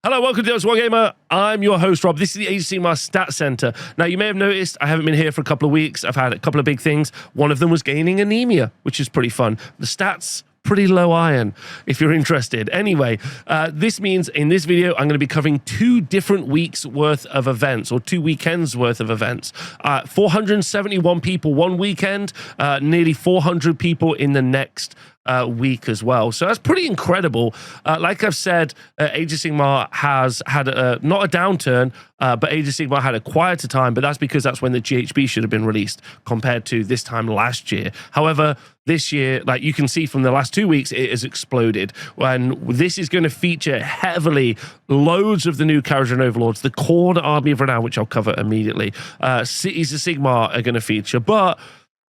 Hello, welcome to Wargamer. I'm your host, Rob. This is the Sigmar Stat Center. Now, you may have noticed I haven't been here for a couple of weeks. I've had a couple of big things. One of them was gaining anemia, which is pretty fun. The stats, pretty low iron, if you're interested. Anyway, this means in this video, I'm going to be covering 2 different weeks worth of events, or 2 weekends worth of events. 471 people one weekend, nearly 400 people in the next week as well. So that's pretty incredible. Like I've said, Age of Sigmar has had not a downturn, but Age of Sigmar had a quieter time, but that's because that's when the GHB should have been released compared to this time last year. However, this year, like you can see from the last 2 weeks, it has exploded. And this is going to feature heavily loads of the new Kharadron Overlords, the Khorne Army of Renown, which I'll cover immediately. Cities of Sigmar are going to feature, but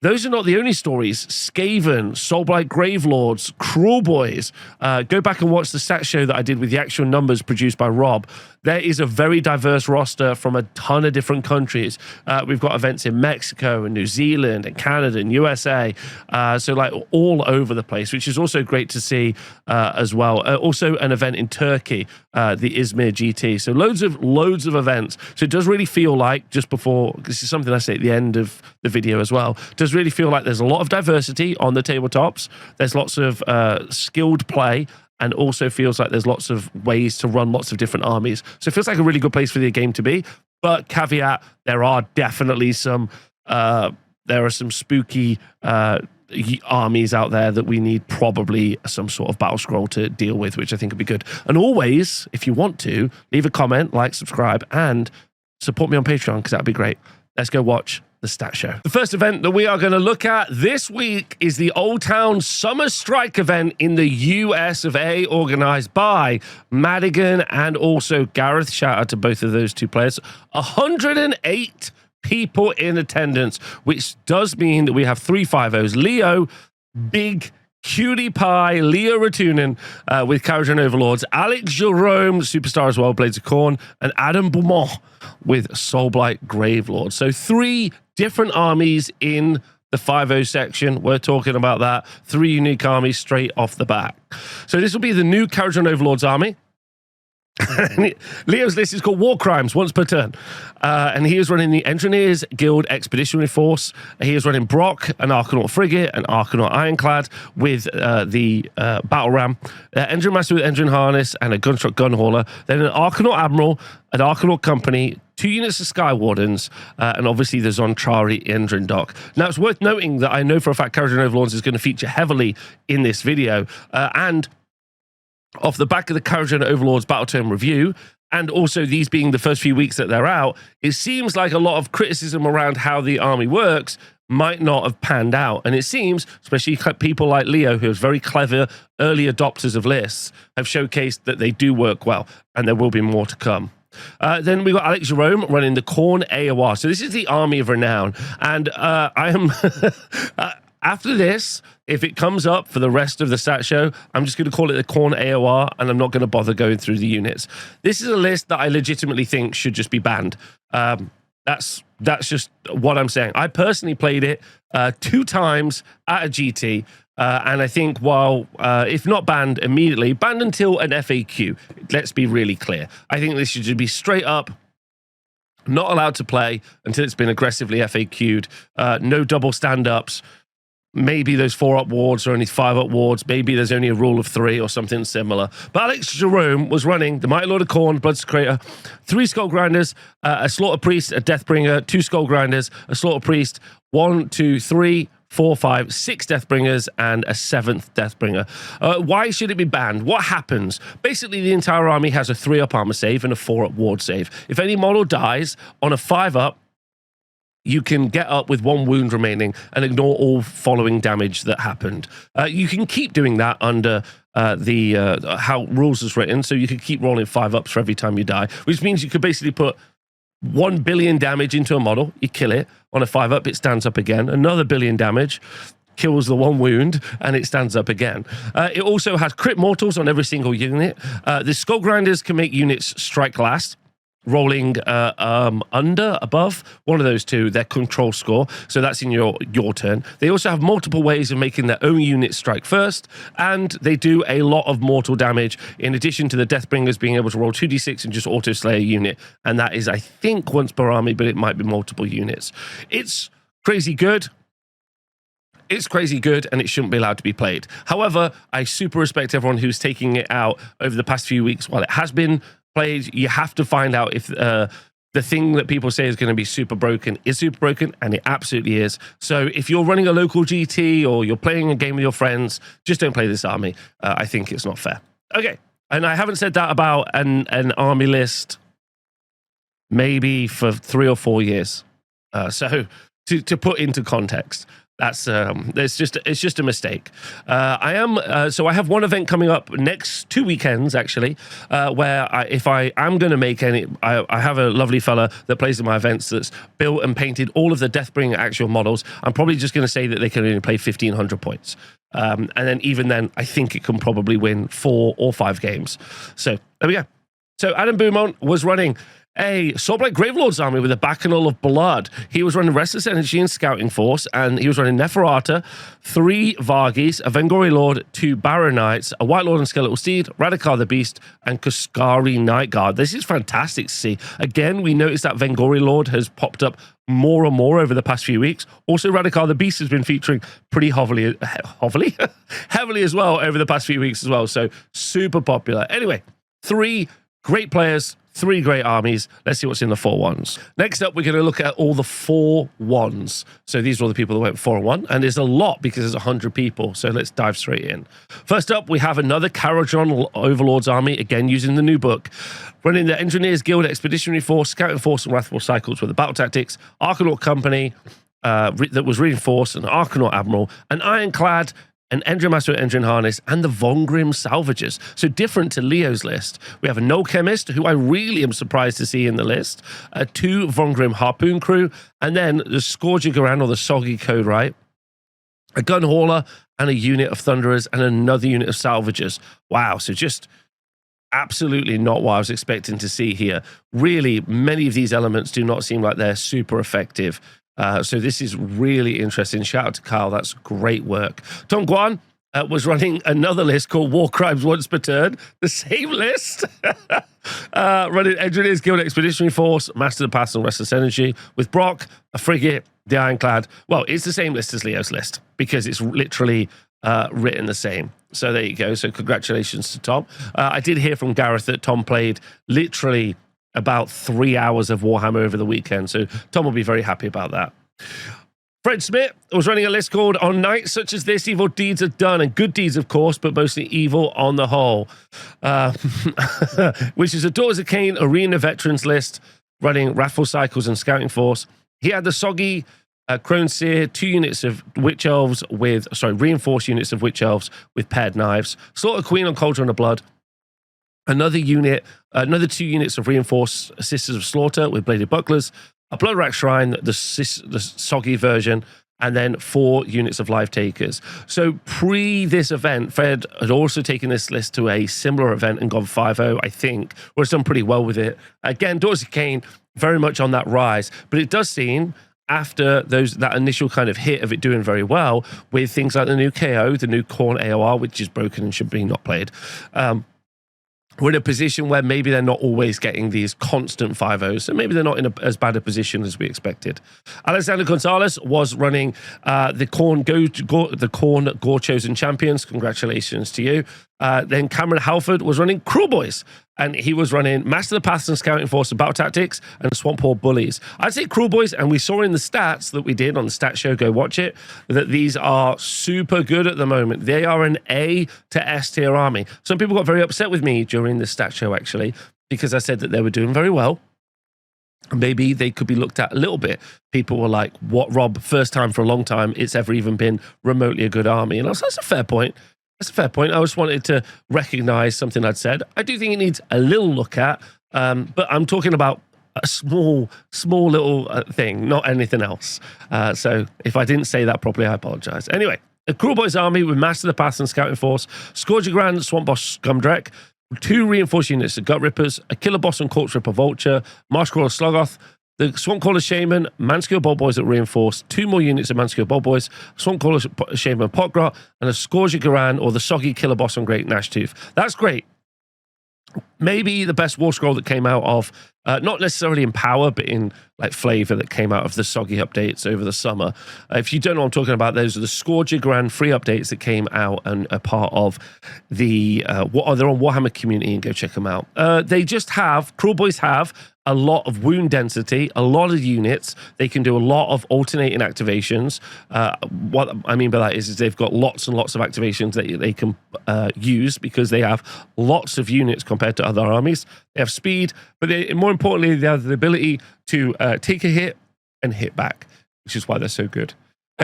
those are not the only stories. Skaven, Soulblight Gravelords, Cruel Boys. Go back and watch the stat show that I did with the actual numbers produced by Rob. There is a very diverse roster from a ton of different countries. We've got events in Mexico and New Zealand and Canada and USA. So like all over the place, which is also great to see as well. Also an event in Turkey, the Izmir GT. So loads of events. So it does really feel like, just before, this is something I say at the end of the video as well, does really feel like there's a lot of diversity on the tabletops. There's lots of skilled play, and also feels like there's lots of ways to run lots of different armies. So it feels like a really good place for the game to be. But caveat, there are definitely some spooky armies out there that we need probably some sort of battle scroll to deal with, which I think would be good. And always, if you want to, leave a comment, like, subscribe, and support me on Patreon, because that'd be great. Let's go watch the stat show. The first event that we are going to look at this week is the Old Town Summer Strike event in the US of A, organized by Madigan and also Gareth. Shout out to both of those 2 players. 108 people in attendance, which does mean that we have 3 5-0s. Leo, big cutie pie, Leo Ratunen with Kharadron Overlords, Alex Jerome, superstar as well, Blades of Khorne, and Adam Beaumont with Soulblight Gravelords. So 3 different armies in the 5-0 section. We're talking about that. 3 unique armies straight off the bat. So this will be the new Kharadron Overlords army. Leo's list is called War Crimes, once per turn. And he is running the Engineers Guild Expeditionary Force. He is running Brock, an Archanaut Frigate, an Archanaut Ironclad with the Battle Ram, Engine Master with Engine Harness, and a Gunshot Gun Hauler. Then an Archanaut Admiral, an Archanaut Company, 2 units of Sky Wardens, and obviously the Zontrari Engine Dock. Now, it's worth noting that I know for a fact Kharadron Overlords is going to feature heavily in this video, and off the back of the Kharadron Overlords Battle Term review, and also these being the first few weeks that they're out, it seems like a lot of criticism around how the army works might not have panned out. And it seems, especially people like Leo, who are very clever early adopters of lists, have showcased that they do work well, and there will be more to come. Then we got Alex Jerome running the Khorne AOR. So this is the Army of Renown. And I am... after this, if it comes up for the rest of the stat show, I'm just going to call it the Khorne AOR, and I'm not going to bother going through the units. This is a list that I legitimately think should just be banned. That's just what I'm saying. I personally played it 2 times at a GT, and I think while, if not banned immediately, banned until an FAQ. Let's be really clear. I think this should just be straight up not allowed to play until it's been aggressively FAQ'd. No double stand-ups. Maybe those 4-up wards are only 5-up wards. Maybe there's only a rule of 3 or something similar. But Alex Jerome was running the Mighty Lord of Khorne, Bloodsecrator, 3 Skull Grinders, a Slaughter Priest, a Deathbringer, 2 Skull Grinders, a Slaughter Priest, 1, 2, 3, 4, 5, 6 Deathbringers, and a 7th Deathbringer. Why should it be banned? What happens? Basically, the entire army has a 3-up armor save and a 4-up ward save. If any model dies on a 5-up, you can get up with 1 wound remaining and ignore all following damage that happened. You can keep doing that under how rules is written, so you can keep rolling 5-ups for every time you die, which means you could basically put 1 billion damage into a model, you kill it, on a 5-up, it stands up again, another billion damage, kills the 1 wound, and it stands up again. It also has crit mortals on every single unit. The Skull Grinders can make units strike last, rolling above, one of those two, their control score. So that's in your turn. They also have multiple ways of making their own units strike first, and they do a lot of mortal damage, in addition to the Deathbringers being able to roll 2d6 and just auto-slay a unit. And that is, I think, once per army, but it might be multiple units. It's crazy good. It's crazy good, and it shouldn't be allowed to be played. However, I super respect everyone who's taking it out over the past few weeks while it has been played. You have to find out if the thing that people say is going to be super broken is super broken, and it absolutely is. So if you're running a local GT or you're playing a game with your friends, just don't play this army. I think it's not fair. Okay, and I haven't said that about an army list maybe for 3 or 4 years. So to put into context, that's it's just a mistake. I have one event coming up next 2 weekends actually, where if I am going to make any, I have a lovely fella that plays in my events that's built and painted all of the Deathbringer actual models. I'm probably just going to say that they can only play 1,500 points, and then even then, I think it can probably win 4 or 5 games. So there we go. So Adam Beaumont was running a Soulblight Gravelord's army with a Bacchanal of Blood. He was running Restless Energy and Scouting Force, and he was running Neferata, 3 Varghis, a Vengori Lord, 2 Barrow Knights, a White Lord and Skeletal Steed, Radikar the Beast, and Kuskari Night Guard. This is fantastic to see. Again, we noticed that Vengori Lord has popped up more and more over the past few weeks. Also, Radikar the Beast has been featuring pretty heavily as well over the past few weeks as well. So super popular. Anyway, 3 great players, 3 great armies. Let's see what's in the 4-1s. Next up, we're going to look at all the 4-1s. So these are all the people that went 4-1, and there's a lot because there's 100 people. So let's dive straight in. First up, we have another Karajan Overlord's army, again using the new book, running the Engineers Guild Expeditionary Force, Scouting Force, and Wrathful Cycles with the Battle Tactics, Arcanaut Company that was reinforced, an Arcanaut Admiral, an Ironclad, an Endrin Master Engine Harness, and the Von Grimm Salvages. So different to Leo's list. We have a No Chemist, who I really am surprised to see in the list, 2 Von Grimm Harpoon Crew, and then the Scourger Garan, or the Soggy Code, right? A Gun Hauler, and a unit of Thunderers, and another unit of Salvagers. Wow, so just absolutely not what I was expecting to see here. Really, many of these elements do not seem like they're super effective. So this is really interesting. Shout out to Kyle. That's great work. Tom Guan was running another list called War Crimes Once Per Turn. The same list. Running Engineers Guild Expeditionary Force, Master of the Path and Restless Energy with Brock, a Frigate, the Ironclad. Well, it's the same list as Leo's list because it's literally written the same. So there you go. So congratulations to Tom. I did hear from Gareth that Tom played literally about 3 hours of Warhammer over the weekend. So Tom will be very happy about that. Fred Smith was running a list called On Nights Such as This, Evil Deeds Are Done, and Good Deeds, of course, but mostly evil on the whole, which is a Daughters of Cain Arena Veterans list running Wrathful Cycles and Scouting Force. He had the Soggy Crone Seer, 2 units of Witch Elves with, reinforced units of Witch Elves with paired knives, Slaughter Queen on Cauldron of Blood, another 2 units of reinforced Sisters of Slaughter with bladed bucklers, a Blood Rack Shrine, the Soggy version, and then 4 units of Life Takers. So pre this event, Fred had also taken this list to a similar event and gone 5-0, I think, or has done pretty well with it. Again, Daughters of Cain, very much on that rise, but it does seem after that initial kind of hit of it doing very well with things like the new KO, the new Khorne AOR, which is broken and should be not played, we're in a position where maybe they're not always getting these constant 5-0s, so maybe they're not in as bad a position as we expected. Alexander Gonzalez was running the Khorne Gore Chosen Champions. Congratulations to you. Then Cameron Halford was running Cruel Boys, and he was running Master of the Paths and Scouting Force of Battle Tactics and Swamp Horde Bullies. I'd say Cruel Boys, and we saw in the stats that we did on the stat show, go watch it, that these are super good at the moment. They are an A to S tier army. Some people got very upset with me during the stat show, actually, because I said that they were doing very well. Maybe they could be looked at a little bit. People were like, what, Rob, first time for a long time it's ever even been remotely a good army. And I was like, that's a fair point. That's a fair point. I just wanted to recognize something I'd said. I do think it needs a little look at, but I'm talking about a small little thing, not anything else. So if I didn't say that properly, I apologize. Anyway, a Cruel Boys army with Master of the Path and Scouting Force, Scourger Grand, Swamp Boss Scumdrek, 2 reinforced units of Gut Rippers, a Killer Boss and Corpse Ripper Vulture, Marshcrawler Sluggoth, the Swampcaller Shaman, Manskill Bolt Boys that reinforced, 2 more units of Manskill Bolt Boys, Swampcaller Shaman Potgrot, and a Scourger Garan or the Soggy Killer Boss on Great Gnashtooth. That's great. Maybe the best war scroll that came out of, not necessarily in power, but in like flavor that came out of the Soggy updates over the summer. If you don't know what I'm talking about, those are the Scourger Grand free updates that came out and are part of the, they're on Warhammer Community, and go check them out. They just have, Cruel Boys have a lot of wound density, a lot of units. They can do a lot of alternating activations. What I mean by that is they've got lots and lots of activations that they can use because they have lots of units compared to other armies. They have speed, but more importantly, they have the ability to take a hit and hit back, which is why they're so good.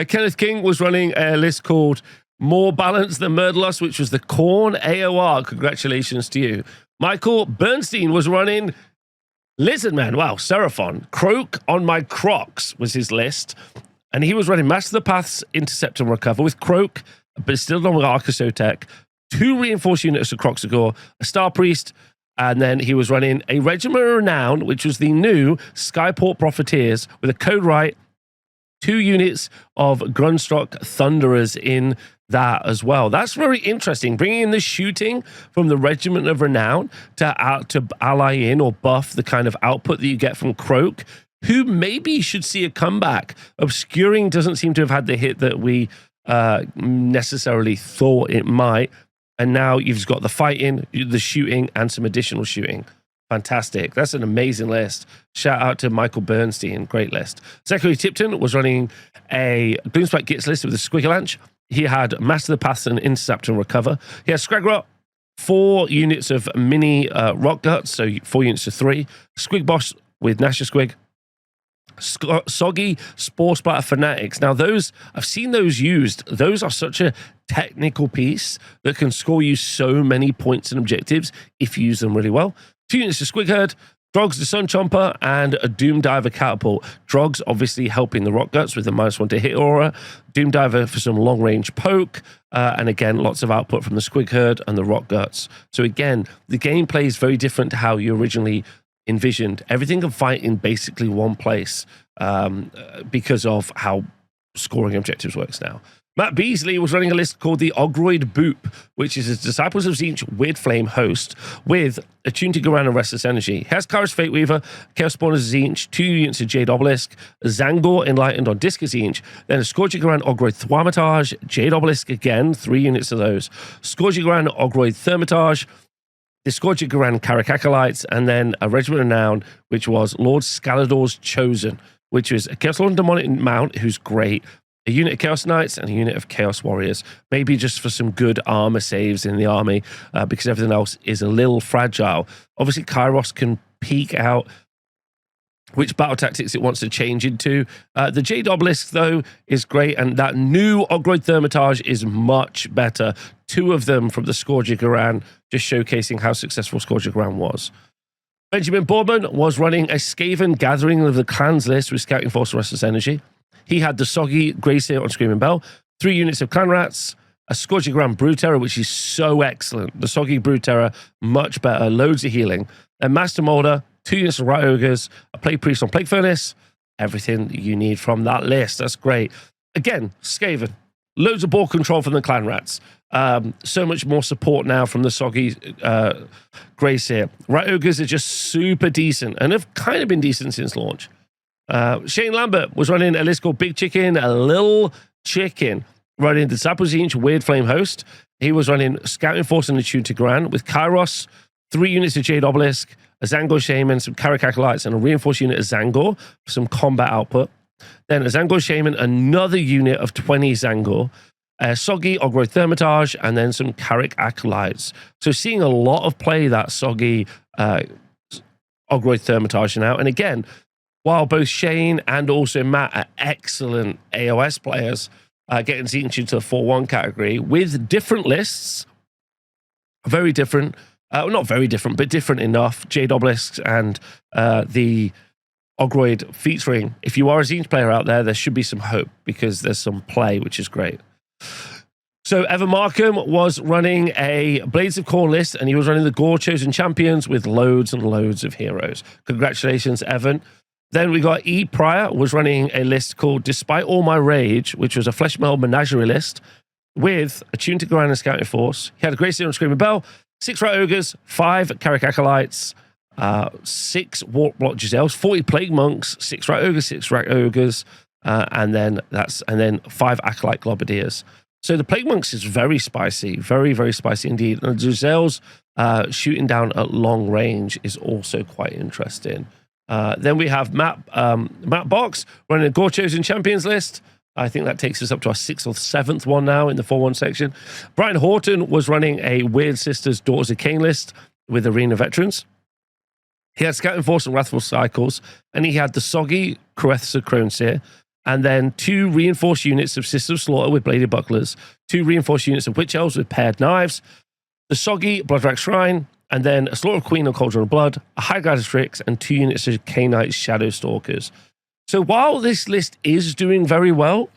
Kenneth King was running a list called More Balanced Than Murderlust, which was the Khorne AOR. Congratulations to you. Michael Bernstein was running Lizardman, wow, Seraphon. Croak on My Crocs was his list. And he was running Master of the Paths, Intercept and Recover with Croak, but still not with Arcosotech, 2 reinforced units of Croxagore, a Star Priest, and then he was running a Regiment of Renown, which was the new Skyport Profiteers with a Code Right, 2 units of Grunstock Thunderers in that as well. That's very interesting. Bringing in the shooting from the Regiment of Renown to ally in or buff the kind of output that you get from Croak, who maybe should see a comeback. Obscuring doesn't seem to have had the hit that we necessarily thought it might. And now you've just got the fighting, the shooting, and some additional shooting. Fantastic. That's an amazing list. Shout out to Michael Bernstein. Great list. Zachary Tipton was running a Gloomspike Gits list with a Squigalanch. He had Master of the Paths and Intercept and Recover. He had Scragrot, 4 units of mini Rock Guts, so 4 units of 3. Squig Boss with Nasher Squig. Soggy Spore Splatter Fanatics. Now those, I've seen those used. Those are such a technical piece that can score you so many points and objectives if you use them really well. 2 units of Squig Herd, Drogs the Sun Chomper, and a Doom Diver Catapult. Drogs obviously helping the Rock Guts with the -1 to hit aura. Doom Diver for some long range poke. And again, lots of output from the Squig Herd and the Rock Guts. So again, the gameplay is very different to how you originally envisioned. Everything can fight in basically one place because of how scoring objectives works now. Matt Beasley was running a list called the Ogroid Boop, which is his Disciples of Tzeentch Weird Flame host with Attuned to Garan and Restless Energy. He has Kairos Fate Weaver, Chaos Spawners of Tzeentch, 2 units of Jade Obelisk, Zangor Enlightened on Disc of Tzeentch, then a Scourge Garan Ogroid Thaumatage, Jade Obelisk again, 3 units of those, Scourge Garan Ogroid Thermitage, the Scourge Garan Carrick Acolytes, and then a Regiment of Renown, which was Lord Scalador's Chosen, which was a Chaos Lord Demonic Mount, who's great, a unit of Chaos Knights, and a unit of Chaos Warriors. Maybe just for some good armor saves in the army, because everything else is a little fragile. Obviously, Kairos can peek out which battle tactics it wants to change into. The Jade Obelisk, though, is great, and that new Ogroid Thermitage is much better. 2 of them from the Scourge Garan, just showcasing how successful Scourge Garan was. Benjamin Boardman was running a Skaven Gathering of the Clans list with Scouting Force and Restless Energy. He had the Soggy Greyseer on Screaming Bell, 3 units of Clan Rats, a Scourge Garan Brood Terror, which is so excellent. The Soggy Brood Terror, much better, loads of healing. A Master Molder, 2 units of Rat Ogres, a Plague Priest on Plague Furnace, everything you need from that list. That's great. Again, Skaven, loads of ball control from the Clan Rats. So much more support now from the Soggy Greyseer. Rat Ogres are just super decent and have kind of been decent since launch. Shane Lambert was running a list called Big Chicken, a Little Chicken, running the Disciples of Tzeentch Weird Flame host. He was running Scouting Force and Attuned to Garan with Kairos, 3 units of Jade Obelisk, a Zangor Shaman, some Carrick Acolytes, and a reinforced unit of Zangor for some combat output. Then a Zangor Shaman, another unit of 20 Zangor, a Soggy Ogroid Thermitage, and then some Carrick Acolytes. So seeing a lot of play that Soggy Ogroid Thermitage now. And again, while both Shane and also Matt are excellent AOS players, getting Tzeentch into the 4-1 category with different lists, very different. Not very different, but different enough. Jade Obelisks and the Ogroid featuring. If you are a Tzeentch player out there, there should be some hope because there's some play, which is great. So Evan Markham was running a Blades of Corn list, and he was running the Gore Chosen Champions with loads and loads of heroes. Congratulations, Evan. Then we got E. Pryor was running a list called Despite All My Rage, which was a Fleshmeld Menagerie list with a Tune to Grand and Scouting Force. He had a Gracie on Screaming Bell, 6 Rat Ogres, 5 Carrick Acolytes, 6 Warp Block Giselles, 40 Plague Monks, 6 Rat Ogres, 6 Rat Ogres, and then 5 Acolyte Globadiers. So the Plague Monks is very spicy, very, very spicy indeed. And Giselles shooting down at long range is also quite interesting. Then we have Matt Box running a Gore Chosen Champions list. I think that takes us up to our 6th or 7th one now in the 4-1 section. Brian Horton was running a Weird Sisters Daughters of Cain list with Arena Veterans. He had Scouting Force and Wrathful Cycles, and he had the Soggy Crethsa Croneseer, and then 2 reinforced units of Sisters of Slaughter with Bladed Bucklers, 2 reinforced units of Witch Elves with Paired Knives, the Soggy Bloodrack Shrine, and then a Slaughter Queen of Cauldron of Blood, a High Guard of Strix, and 2 units of Cainite Shadow Stalkers. So while this list is doing very well,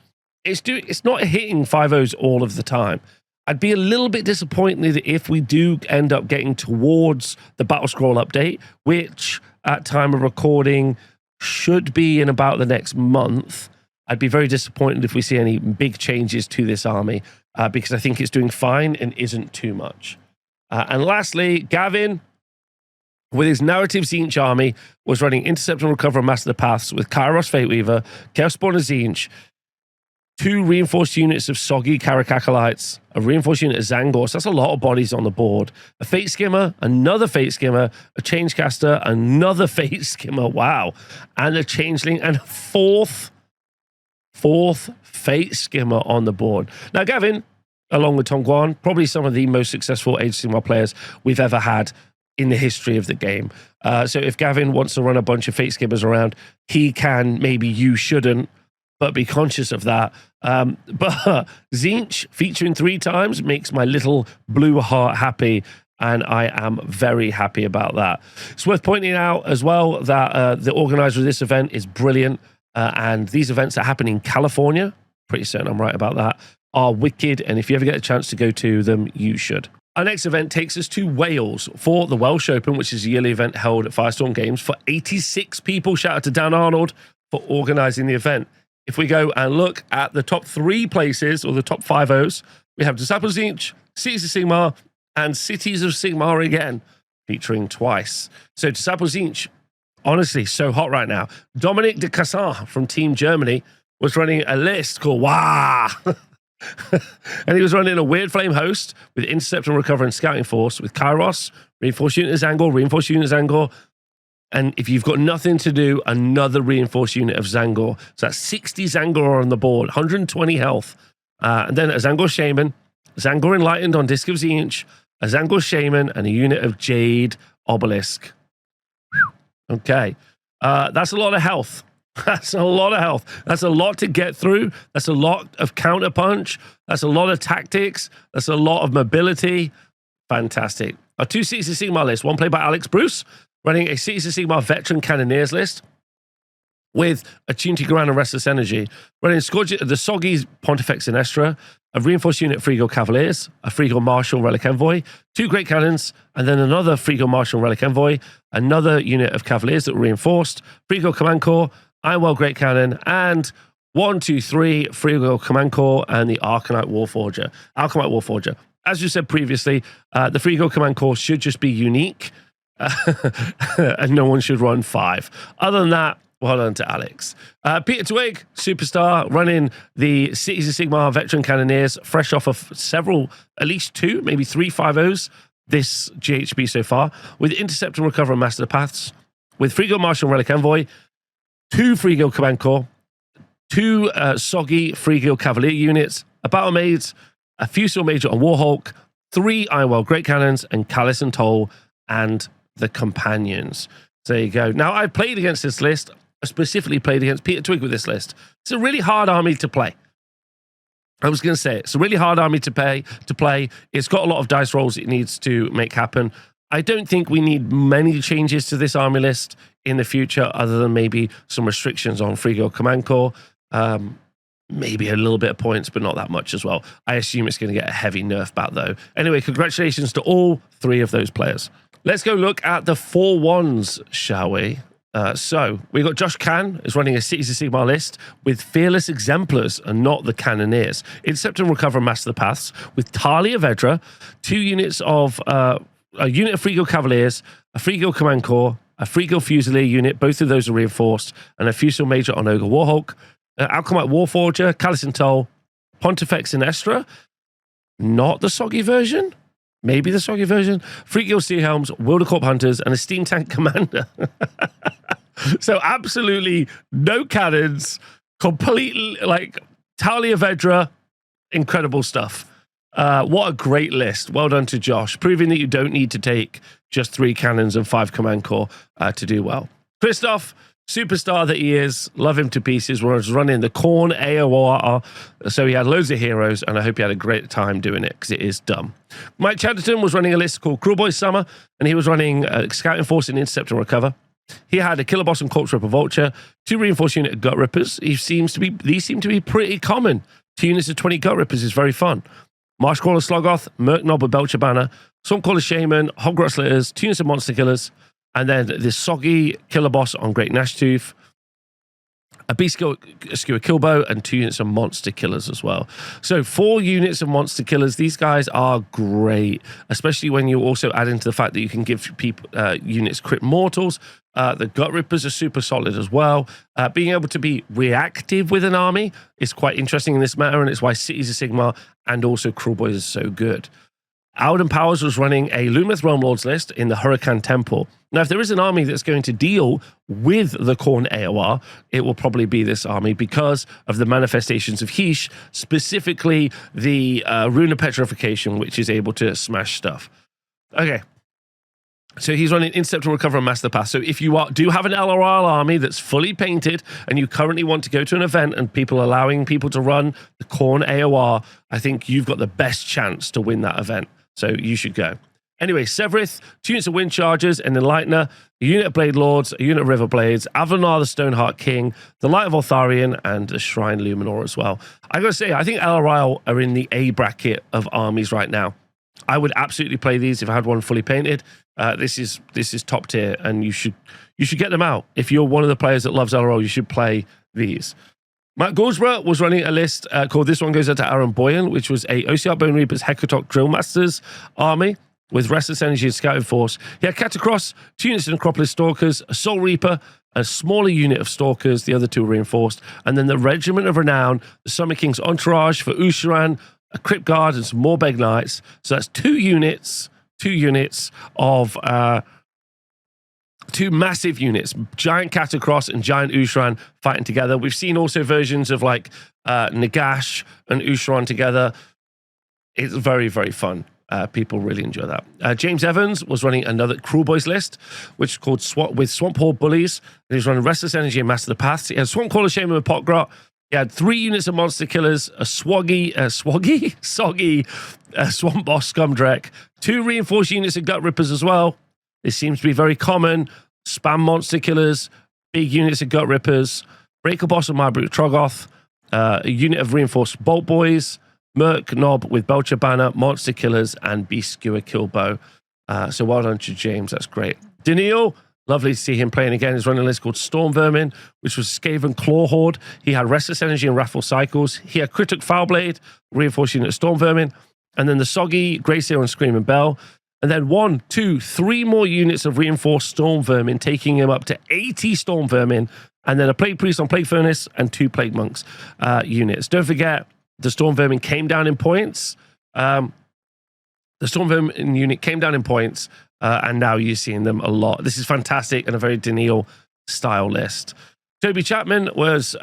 it's not hitting 5-0s all of the time. I'd be a little bit disappointed if we do end up getting towards the Battle Scroll update, which at time of recording should be in about the next month. I'd be very disappointed if we see any big changes to this army because I think it's doing fine and isn't too much. And lastly, Gavin, with his Narrative Zinch army, was running Intercept and Recover and Master the Paths with Kairos Fateweaver, Chaos Spawner Zinch, 2 reinforced units of Soggy Carrick Acolytes, a reinforced unit of Zangor, so that's a lot of bodies on the board, a Fate Skimmer, another Fate Skimmer, a Changecaster, another Fate Skimmer, wow, and a Changeling, and a fourth Fate Skimmer on the board. Now, Gavin, along with Tom Guan, probably some of the most successful Age of Sigmar players we've ever had in the history of the game. So if Gavin wants to run a bunch of Fate Skimmers around, he can, maybe you shouldn't, but be conscious of that. But Zinch featuring 3 times makes my little blue heart happy, and I am very happy about that. It's worth pointing out as well that the organizer of this event is brilliant, and these events that happen in California, pretty certain I'm right about that, are wicked, and if you ever get a chance to go to them, you should. Our next event takes us to Wales for the Welsh Open, which is a yearly event held at Firestorm Games for 86 people. Shout out to Dan Arnold for organizing the event. If we go and look at the top 3 places, or the top 5-0s, we have Disciples Zinch, Cities of Sigmar, and Cities of Sigmar again, featuring twice. So Disciples Zinch, honestly, so hot right now. Dominic de Cassin from Team Germany was running a list called Wah! And he was running a Weird Flame host with Intercept and Recover and Scouting Force with Kairos, Reinforced Unit of Zangor, Reinforced Unit of Zangor, and if you've got nothing to do, another Reinforced Unit of Zangor. So that's 60 Zangor on the board, 120 health. And then a Zangor Shaman, Zangor Enlightened on Disc of Zinch, a Zangor Shaman, and a unit of Jade Obelisk. Okay. That's a lot of health. That's a lot of health. That's a lot to get through. That's a lot of counterpunch. That's a lot of tactics. That's a lot of mobility. Fantastic. Our 2 Cities of Sigmar list. One played by Alex Bruce, running a Cities of Sigmar Veteran Cannoneers list with a Tunti Garan and Restless Energy. Running the Soggy Pontifex Sinestra, a Reinforced Unit of Frigo Cavaliers, a Frigo Marshal Relic Envoy, 2 Great Cannons, and then another Frigo Marshal Relic Envoy, another unit of Cavaliers that were reinforced, Frigo Command Corps, Ironwell Great Cannon, and 1, 2, 3 Frigo Command Corps and the Arcanite Warforger. As you said previously, the Frigo Command Corps should just be unique, and no one should run 5. Other than that, well done to Alex. Peter Twig, superstar, running the Cities of Sigmar Veteran Cannoneers, fresh off of several, at least 2, maybe 3 5-0s this GHB so far, with Intercept and Recover and Master the Paths, with Frigo Marshal Relic Envoy, 2 Frigo Command Corps, 2 Soggy Frigo Cavalier units, a Battle Maids, a Fusel Major on Warhawk, 3 Ironwell Great Cannons, and Callus and Toll, and the Companions. So there you go. Now, I've played against this list. I specifically played against Peter Twig with this list. It's a really hard army to play. I was going to say it's a really hard army to play. It's got a lot of dice rolls it needs to make happen. I don't think we need many changes to this army list in the future, other than maybe some restrictions on Frigo Command Corps. maybe a little bit of points, but not that much as well. I assume it's going to get a heavy nerf back, though. Anyway, congratulations to all 3 of those players. Let's go look at the 4-1s, shall we? So we got Josh Can is running a Cities of Sigmar list with Fearless Exemplars and not the Cannoneers. Intercept and Recover and Master the Paths with Talia Vedra, 2 units of a unit of Free Guild Cavaliers, a Free Guild Command Corps, a Free Guild Fusilier unit, both of those are reinforced, and a Fusilier Major on Ogre Warhawk, Alchemite Warforger, Callus and Toll, Pontifex and Estra, not the soggy version, maybe the soggy version, Free Guild Sea Helms, Wildercorp Hunters, and a Steam Tank Commander. So absolutely no cannons, completely like Talia Vedra, incredible stuff. What a great list. Well done to Josh, proving that you don't need to take just 3 cannons and 5 command corps to do well. Christoph, superstar that he is, love him to pieces, was running the Khorne AOR, so he had loads of heroes, and I hope he had a great time doing it, because it is dumb. Mike Chatterton was running a list called Kruleboy Summer, and he was running Scouting Force and Intercept and Recover. He had a Killer Boss and Corpse Ripper Vulture, 2 reinforced unit of Gut Rippers. These seem to be pretty common. 2 units of 20 Gut Rippers is very fun. Marshcrawler Slogoth, Merc Knob with Belcher Banner, Swampcaller Shaman, Hogrot Slitters, 2 units of Monster Killers, and then this soggy Killer Boss on Great Gnashtooth, a Beast Skewer Killbow, and 2 units of Monster Killers as well. So 4 units of Monster Killers. These guys are great, especially when you also add into the fact that you can give people units Crit Mortals. The Gut Rippers are super solid as well. Being able to be reactive with an army is quite interesting in this matter, and it's why Cities of Sigmar and also Kruleboy is so good. Alden Powers was running a Lumith Realm Lords list in the Huracan Temple. Now, if there is an army that's going to deal with the Khorne AOR, it will probably be this army because of the manifestations of Heesh, specifically the Rune of Petrification, which is able to smash stuff. Okay. So he's running Intercept to Recover and Master the Path. So if you do have an LRL army that's fully painted and you currently want to go to an event and people allowing people to run the Khorne AOR, I think you've got the best chance to win that event. So you should go. Anyway, Severith, 2 units of Wind Chargers, an Enlightener, a unit of Blade Lords, a unit of River Blades, Avanar the Stoneheart King, the Light of Altharion, and a Shrine Luminor as well. I gotta say, I think LRL are in the A bracket of armies right now. I would absolutely play these if I had one fully painted. This is top tier, and you should get them out. If you're one of the players that loves LRL, you should play these. Matt Gorsborough was running a list called This One Goes Out to Aaron Boyan, which was a OCR Bone Reapers Hecatok Drill Masters army with Restless Energy and Scouting Force. He had Catacross, 2 units of Necropolis Stalkers, a Soul Reaper, a smaller unit of Stalkers, the other 2 were reinforced, and then the Regiment of Renown, the Summer King's Entourage for Usharan, a Crypt Guard, and some more Beg Knights. So that's 2 units of 2 massive units, Giant Catacross and Giant Usharan fighting together. We've seen also versions of like Nagash and Usharan together. It's very, very fun. People really enjoy that. James Evans was running another Kruleboys list, which is called Swamp Horde Bullies. And he was running Restless Energy and Master the Paths. He had Swampcaller Shaman with Potgrot. He had 3 units of Monster Killers, a soggy Swamp Boss Scumdrek, 2 reinforced units of Gut Rippers as well. This seems to be very common. Spam Monster Killers, big units of Gut Rippers, Breaker Boss of Marbrute Troggoth, a unit of reinforced Bolt Boys, Merc Knob with Belcher Banner, Monster Killers, and Beast Skewer Killbow. So well done to James. That's great. Daniil, lovely to see him playing again. He's running a list called Storm Vermin, which was Skaven Claw Horde. He had Restless Energy and Wrathful Cycles. He had Critic Foulblade, reinforced unit of Storm Vermin, and then the Soggy, Greyseer, and Screaming Bell. And then 1, 2, 3 more units of reinforced Storm Vermin, taking him up to 80 Storm Vermin, and then a Plague Priest on Plague Furnace and 2 Plague Monks units. Don't forget, the Storm Vermin came down in points. The Storm Vermin unit came down in points, and now you're seeing them a lot. This is fantastic and a very Daniil style list. Toby Champion was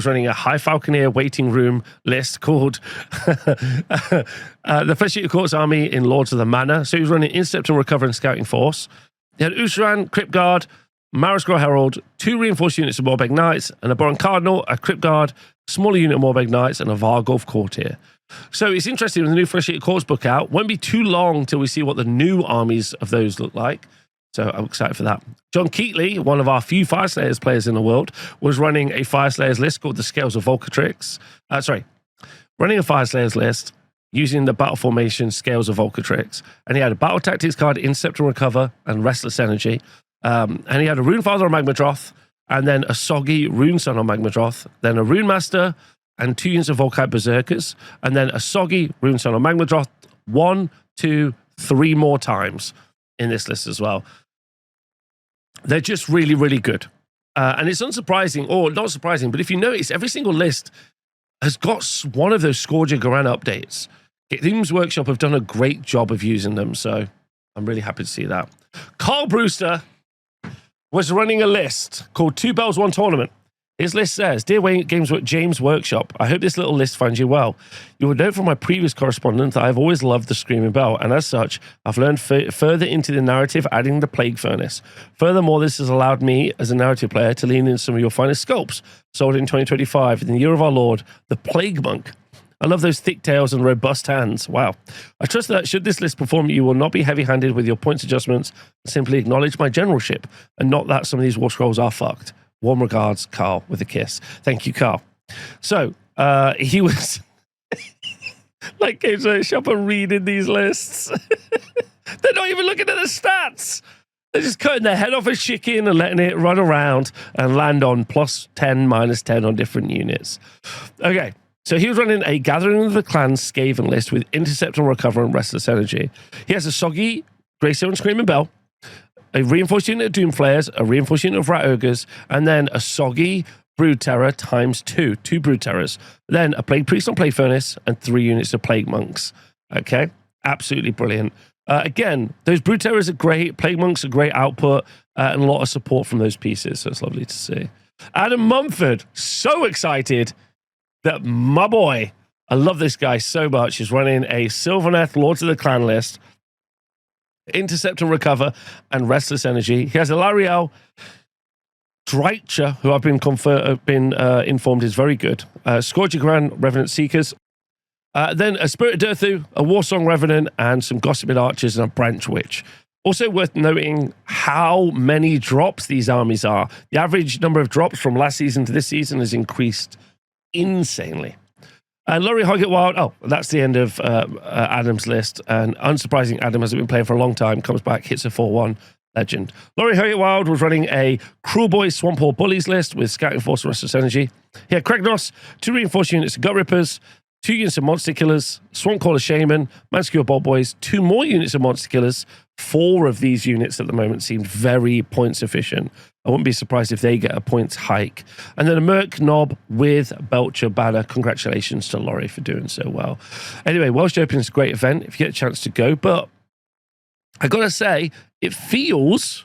running a High Falconeer waiting room list called the Flesh Eater Courts Army in Lords of the Manor. So he was running Intercept and Recover and Scouting Force. He had Usharan, Crypt Guard, Marascrow Herald, 2 reinforced units of Morbeg Knights, and a Boron Cardinal, a Crypt Guard, smaller unit of Morbeg Knights, and a Vargolf Courtier. So it's interesting with the new Flesh Eater Courts book out. Won't be too long till we see what the new armies of those look like. So I'm excited for that. John Keatley, one of our few Fire Slayers players in the world, was running a Fire Slayers list called the Scales of Volcatrix. Running a Fire Slayers list using the battle formation Scales of Volcatrix. And he had a Battle Tactics card, Intercept and Recover, and Restless Energy. And he had a Runefather on Magmadroth, and then a Soggy Rune Sun on Magmadroth, then a Rune Master, and 2 units of Volkite Berserkers, and then a Soggy Rune Sun on Magmadroth 1, 2, 3 more times in this list as well. They're just really, really good. And it's unsurprising, or not surprising, but if you notice, every single list has got one of those Scourger Garan updates. Games Workshop have done a great job of using them, so I'm really happy to see that. Carl Brewster was running a list called Two Bells, One Tournament. His list says, Dear James Workshop, I hope this little list finds you well. You will note from my previous correspondence that I've always loved the Screaming Bell, and as such, I've learned further into the narrative, adding the Plague Furnace. Furthermore, this has allowed me, as a narrative player, to lean in some of your finest sculpts, sold in 2025, in the year of our Lord, the Plague Monk. I love those thick tails and robust hands. Wow. I trust that should this list perform, you will not be heavy-handed with your points adjustments, simply acknowledge my generalship, and not that some of these war scrolls are fucked. Warm regards, Carl, with a kiss. Thank you, Carl. So, he was like Games Workshop are reading these lists. They're not even looking at the stats. They're just cutting their head off a chicken and letting it run around and land on +10, -10 on different units. Okay, so he was running a Gathering of the Clans Skaven list with Intercept and Recover and Restless Energy. He has a Soggy Greystone and Screaming Bell, a reinforced unit of Doomflayers, a reinforced unit of Rat Ogres, and then a Soggy Brood Terror ×2, 2 Brood Terrors. Then a Plague Priest on Plague Furnace and 3 units of Plague Monks. Okay, absolutely brilliant. Again, those Brood Terrors are great, Plague Monks are great output, and a lot of support from those pieces, so it's lovely to see. Adam Mumford, so excited that my boy, I love this guy so much, is running a Sylvaneth Lords of the Clan list, Intercept and Recover, and Restless Energy. He has a Lariel Dreicher, who I've been informed is very good. Scourger Grand Revenant Seekers. Then a Spirit Dirthu, a Warsong Revenant, and some Gossiping Archers and a Branch Witch. Also worth noting how many drops these armies are. The average number of drops from last season to this season has increased insanely. And Laurie Hoggett-Wild, that's the end of Adam's list. And unsurprising, Adam hasn't been playing for a long time, comes back, hits a 4-1, legend. Laurie Hoggett-Wild was running a Cruel Boys Swamp Hall Bullies list with Scouting Force and Restless Energy. He had Kragnos, 2 reinforced units of Gut Rippers, 2 units of Monster Killers, Swamp Caller Shaman, Manscure Bolt Boys, 2 more units of Monster Killers. 4 of these units at the moment seemed very points efficient. I wouldn't be surprised if they get a points hike. And then a Merc Knob with Belcher Banner. Congratulations to Laurie for doing so well. Anyway, Welsh Open is a great event if you get a chance to go. But I got to say, it feels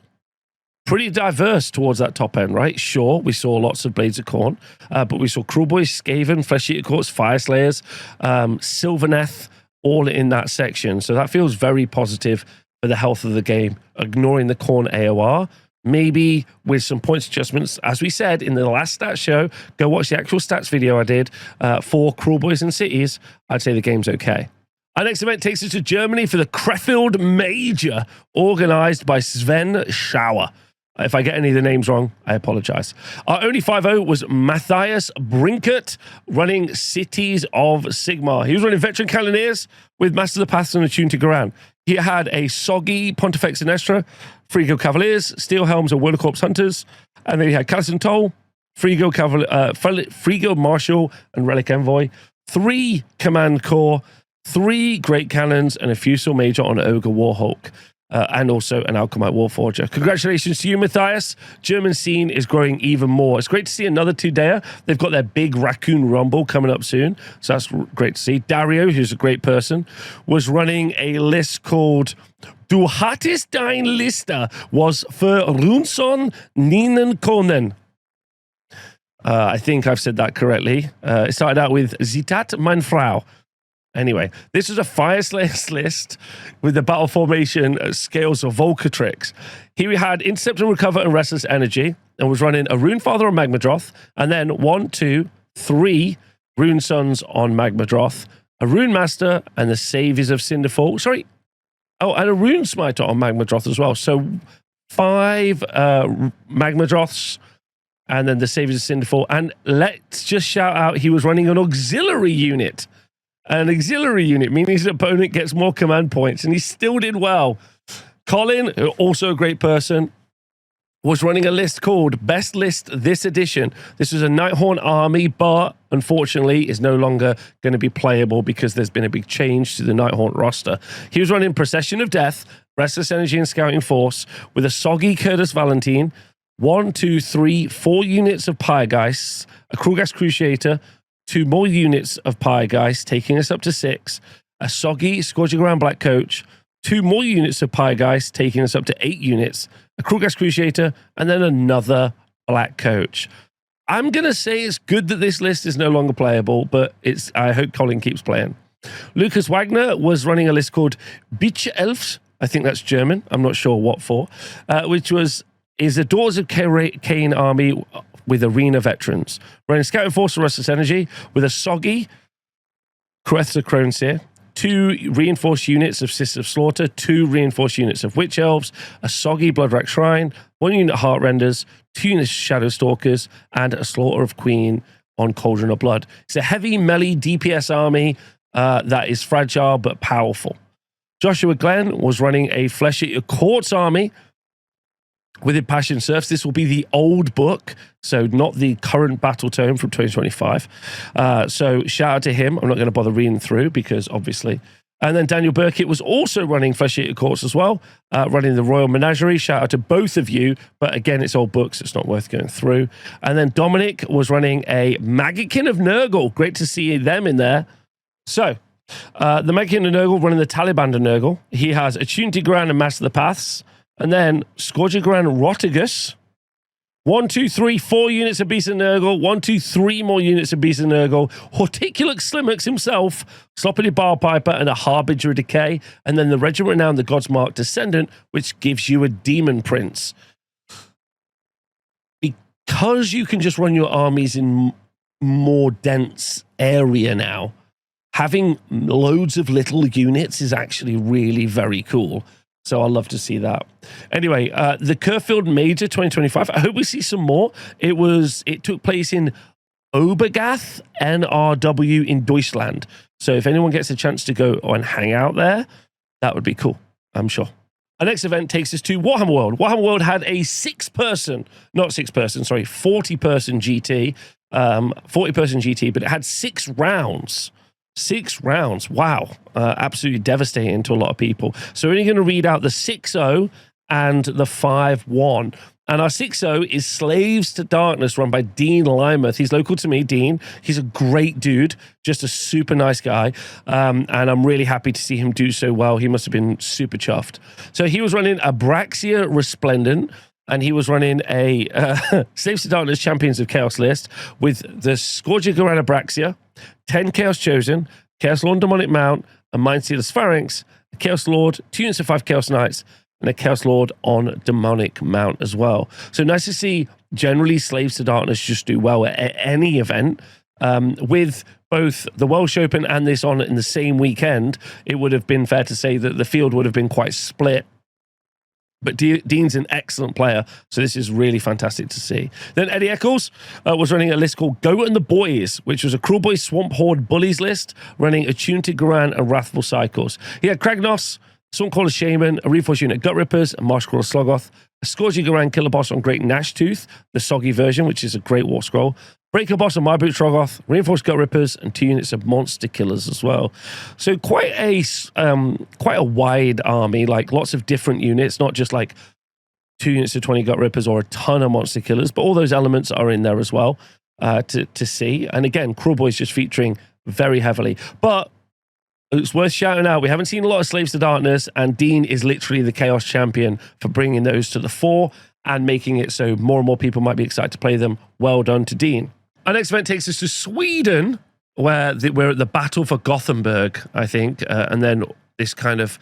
pretty diverse towards that top end, right? Sure, we saw lots of Blades of Corn, but we saw Cruel Boys, Skaven, Flesh Eater Courts, Fire Slayers, Sylvaneth, all in that section. So that feels very positive for the health of the game, ignoring the Corn AOR. Maybe with some points adjustments, as we said in the last stats show, go watch the actual stats video I did for Cruel Boys and Cities. I'd say the game's okay. Our next event takes us to Germany for the Krefeld Major, organized by Sven Schauer. If I get any of the names wrong, I apologize. Our only 5-0 was Matthias Brinkert, running Cities of Sigmar. He was running Veteran Cannoneers with Master of the Paths and Attuned to Garan. He had a Soggy Pontifex Sinestra, Frigo Cavaliers, Steel Helms and Corpse Hunters, and then he had Callison Toll, Frigo Marshal, and Relic Envoy, 3 Command Corps, 3 Great Cannons, and a Fusel Major on Ogre Warhawk. And also an Alchemite Warforger. Congratulations to you, Matthias. German scene is growing even more. It's great to see another 2-dayer. They've got their big Raccoon Rumble coming up soon, so that's great to see. Dario, who's a great person, was running a list called Du hattest dein Liste was für Runson Nienenkonen. I think I've said that correctly. It started out with Zitat mein Frau. Anyway, this was a Fire Slayers list with the battle formation Scales of Volcatrix. Here we had Intercept and Recover and Restless Energy, and was running a Runefather on Magmadroth, and then 1, 2, 3 Rune Suns on Magmadroth, a Rune Master, and the Saviors of Cinderfall. Sorry. Oh, and a Rune Smiter on Magmadroth as well. So 5 Magmadroths, and then the Saviors of Cinderfall. And let's just shout out, he was running an auxiliary unit. An auxiliary unit, meaning his opponent gets more command points, and he still did well. Colin, also a great person, was running a list called Best List This Edition. This was a Nighthorn army, but unfortunately is no longer going to be playable because there's been a big change to the Nighthorn roster. He was running Procession of Death, Restless Energy and Scouting Force with a soggy Curtis Valentine, 4 units of Pyregeists, a Krulgas Cruciator, 2 more units of Pyregeist, taking us up to 6, a soggy Scourging Ground Black Coach, 2 more units of Pyregeist, taking us up to 8 units, a Krulgas Cruciator, and then another Black Coach. I'm going to say it's good that this list is no longer playable, but I hope Colin keeps playing. Lucas Wagner was running a list called Bitch Elves. I think that's German. I'm not sure what for, which is a Daughters of Cain army with arena veterans. Running Scouting Force of Restless Energy with a soggy Crethza Croneseer, 2 reinforced units of Sisters of Slaughter, 2 reinforced units of Witch Elves, a soggy Bloodrack Shrine, 1 unit of Heartrenders, 2 units of Shadow Stalkers, and a Slaughter of Queen on Cauldron of Blood. It's a heavy melee DPS army that is fragile but powerful. Joshua Glenn was running a Flesh Eater Courts army with Impassioned Serfs. This will be the old book, so not the current battle tome from 2025. So shout out to him. I'm not going to bother reading through because obviously. And then Daniel Burkitt was also running Flesh Eater Courts as well, running the Royal Menagerie. Shout out to both of you. But again, it's old books. It's not worth going through. And then Dominic was running a Magickin of Nurgle. Great to see them in there. So the Magickin of Nurgle running the Taliban of Nurgle. He has Attuned to Grand and Master the Paths. And then Scourging Ground Rotigus. 1, 2, 3, 4 units of Beast of Nurgle. 1, 2, 3 more units of Beast of Nurgle. Horticulus Slimmux himself. Sloppity Barpiper and a Harbinger of Decay. And then the Regiment Renowned, the Godsmark Descendant, which gives you a Demon Prince. Because you can just run your armies in more dense area now, having loads of little units is actually really very cool. So I'll love to see that. Anyway, the Krefeld Major 2025. I hope we see some more. It took place in Obergath, NRW in Deutschland. So if anyone gets a chance to go and hang out there, that would be cool, I'm sure. Our next event takes us to Warhammer World. Warhammer World had a 40-person GT. 40-person GT, but it had 6 rounds. 6 rounds. Wow. Absolutely devastating to a lot of people. So we're only going to read out the 6-0 and the 5-1. And our 6-0 is Slaves to Darkness, run by Dean Limouth. He's local to me, Dean. He's a great dude, just a super nice guy. And I'm really happy to see him do so well. He must have been super chuffed. So he was running Abraxia Resplendent, and he was running a Slaves to Darkness Champions of Chaos list with the Scourging Ground Abraxia, 10 Chaos Chosen, Chaos Lord Demonic Mount, a Mindsealer's Pharynx, a Chaos Lord, 2 units of 5 Chaos Knights, and a Chaos Lord on Demonic Mount as well. So nice to see generally Slaves to Darkness just do well at any event. With both the Welsh Open and this on in the same weekend, it would have been fair to say that the field would have been quite split. But Dean's an excellent player, so this is really fantastic to see. Then Eddie Eccles was running a list called Goat and the Boys, which was a Cruel Boys Swamp Horde Bullies list, running Attuned to Garan and Wrathful Cycles. He had Kragnos, Swordcaller Shaman, a Reinforced Unit Gut Rippers, a Marshcrawler Slogoth, a Scourging Garan Killer Boss on Great Gnashtooth, the soggy version, which is a great war scroll, Breaker Boss on Marboot Trogoth, Reinforced Gut Rippers, and 2 units of Monster Killers as well. So quite a wide army, like lots of different units, not just like 2 units of 20 Gut Rippers or a ton of Monster Killers, but all those elements are in there as well to see. And again, Cruel Boys just featuring very heavily. But it's worth shouting out, we haven't seen a lot of Slaves to Darkness, and Dean is literally the Chaos Champion for bringing those to the fore and making it so more and more people might be excited to play them. Well done to Dean. Our next event takes us to Sweden, where we're at the Battle for Gothenburg, I think, and then this emoji.